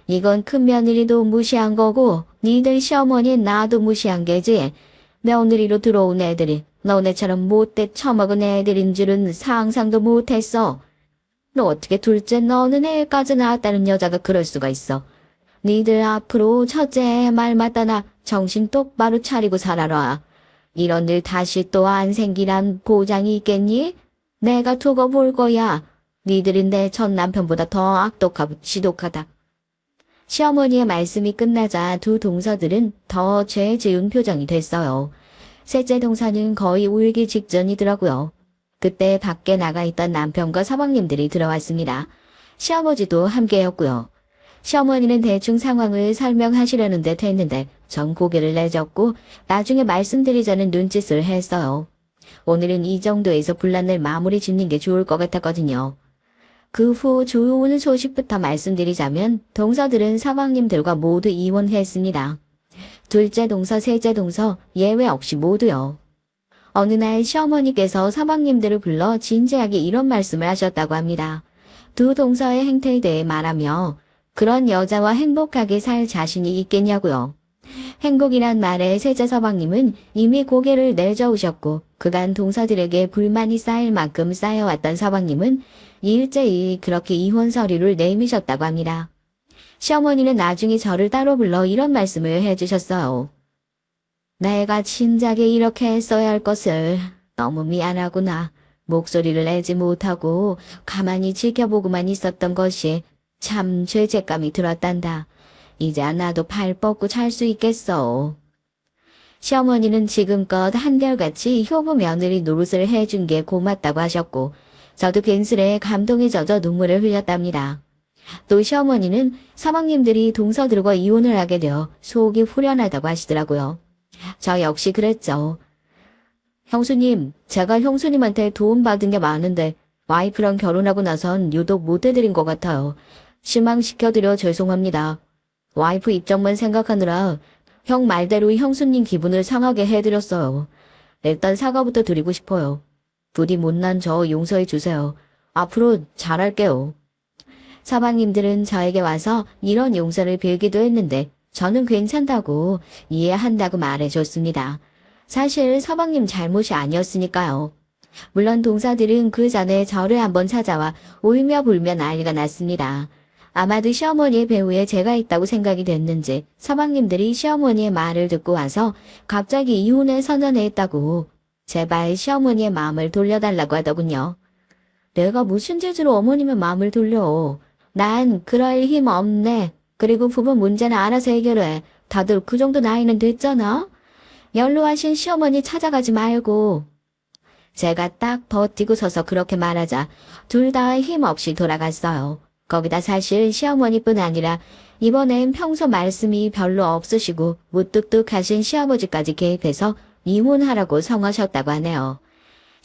이건 큰 며느리도 무시한 거고 니들 시어머니 나도 무시한 게지. 며느리로 들어온 애들이 너네처럼 못돼 처먹은 애들인 줄은 상상도 못했어. 너 어떻게 둘째 너는 애까지 낳았다는 여자가 그럴 수가 있어. 니들 앞으로 첫째 말 맞다나 정신 똑바로 차리고 살아라. 이런 일 다시 또 안 생기란 보장이 있겠니? 내가 두고 볼 거야. 니들은 내 전 남편보다 더 악독하고 지독하다. 시어머니의 말씀이 끝나자 두 동서들은 더 죄 지은 표정이 됐어요. 셋째 동서는 거의 울기 직전이더라고요. 그때 밖에 나가 있던 남편과 서방님들이 들어왔습니다. 시아버지도 함께였고요. 시어머니는 대충 상황을 설명하시려는 듯 했는데 전 고개를 내젓고 나중에 말씀드리자는 눈짓을 했어요. 오늘은 이 정도에서 분란을 마무리 짓는 게 좋을 것 같았거든요. 그 후 좋은 소식부터 말씀드리자면 동서들은 서방님들과 모두 이혼했습니다. 둘째 동서, 셋째 동서 예외 없이 모두요. 어느 날 시어머니께서 서방님들을 불러 진지하게 이런 말씀을 하셨다고 합니다. 두 동서의 행태에 대해 말하며 그런 여자와 행복하게 살 자신이 있겠냐고요. 행복이란 말에 셋째 서방님은 이미 고개를 내저으셨고 그간 동서들에게 불만이 쌓일 만큼 쌓여왔던 서방님은 일제히 그렇게 이혼 서류를 내미셨다고 합니다. 시어머니는 나중에 저를 따로 불러 이런 말씀을 해주셨어요. 내가 진작에 이렇게 했어야 할 것을 너무 미안하구나. 목소리를 내지 못하고 가만히 지켜보고만 있었던 것이 참 죄책감이 들었단다. 이제 나도 발 뻗고 잘 수 있겠어. 시어머니는 지금껏 한결같이 효부 며느리 노릇을 해준 게 고맙다고 하셨고 저도 괜스레 감동에 젖어 눈물을 흘렸답니다. 또 시어머니는 사방님들이 동서들과 이혼을 하게 되어 속이 후련하다고 하시더라고요. 저 역시 그랬죠. 형수님, 제가 형수님한테 도움받은 게 많은데 와이프랑 결혼하고 나선 유독 못해드린 것 같아요. 실망시켜드려 죄송합니다. 와이프 입장만 생각하느라 형 말대로 형수님 기분을 상하게 해드렸어요. 일단 사과부터 드리고 싶어요. 부디 못난 저 용서해 주세요. 앞으로 잘할게요. 사방님들은 저에게 와서 이런 용서를 빌기도 했는데 저는 괜찮다고 이해한다고 말해줬습니다. 사실 서방님 잘못이 아니었으니까요. 물론 동사들은 그 전에 저를 한번 찾아와 울며 불며 난리가 났습니다. 아마도 시어머니의 배후에 제가 있다고 생각이 됐는지 서방님들이 시어머니의 말을 듣고 와서 갑자기 이혼을 선언했다고 제발 시어머니의 마음을 돌려달라고 하더군요. 내가 무슨 죄로 어머님의 마음을 돌려. 난 그럴 힘 없네. 그리고 부부 문제는 알아서 해결해. 다들 그 정도 나이는 됐잖아. 연로하신 시어머니 찾아가지 말고. 제가 딱 버티고 서서 그렇게 말하자 둘 다 힘없이 돌아갔어요. 거기다 사실 시어머니뿐 아니라 이번엔 평소 말씀이 별로 없으시고 무뚝뚝하신 시아버지까지 개입해서 이혼하라고 성하셨다고 하네요.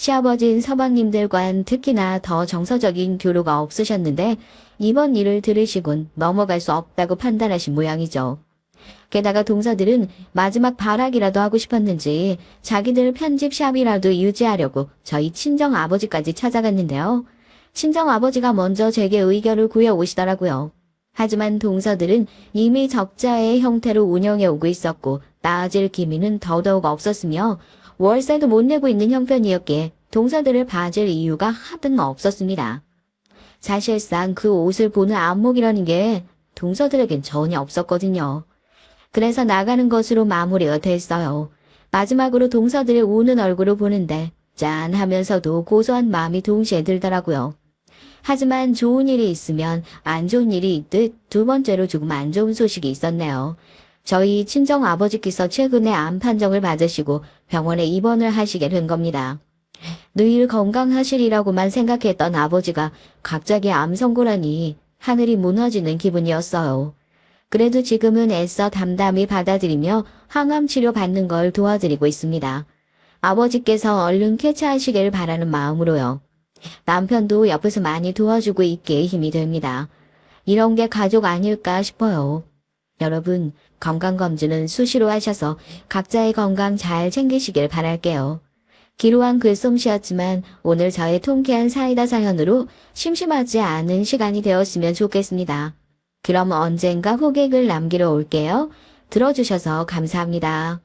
시아버진 서방님들과는 특히나 더 정서적인 교류가 없으셨는데 이번 일을 들으시곤 넘어갈 수 없다고 판단하신 모양이죠. 게다가 동서들은 마지막 발악이라도 하고 싶었는지 자기들 편집샵이라도 유지하려고 저희 친정 아버지까지 찾아갔는데요. 친정 아버지가 먼저 제게 의견을 구해 오시더라고요. 하지만 동서들은 이미 적자의 형태로 운영해 오고 있었고 나아질 기미는 더더욱 없었으며 월세도 못 내고 있는 형편이었기에 동서들을 봐줄 이유가 하등 없었습니다. 사실상 그 옷을 보는 안목이라는 게 동서들에겐 전혀 없었거든요. 그래서 나가는 것으로 마무리가 됐어요. 마지막으로 동서들의 우는 얼굴을 보는데 짠하면서도 고소한 마음이 동시에 들더라고요. 하지만 좋은 일이 있으면 안 좋은 일이 있듯 두 번째로 조금 안 좋은 소식이 있었네요. 저희 친정 아버지께서 최근에 암 판정을 받으시고 병원에 입원을 하시게 된 겁니다. 늘 건강하시리라고만 생각했던 아버지가 갑자기 암 선고라니 하늘이 무너지는 기분이었어요. 그래도 지금은 애써 담담히 받아들이며 항암 치료 받는 걸 도와드리고 있습니다. 아버지께서 얼른 쾌차하시길 바라는 마음으로요. 남편도 옆에서 많이 도와주고 있기에 힘이 됩니다. 이런 게 가족 아닐까 싶어요. 여러분, 건강검진은 수시로 하셔서 각자의 건강 잘 챙기시길 바랄게요. 기루한 글솜씨였지만 오늘 저의 통쾌한 사이다 사연으로 심심하지 않은 시간이 되었으면 좋겠습니다. 그럼 언젠가 호객을 남기러 올게요. 들어주셔서 감사합니다.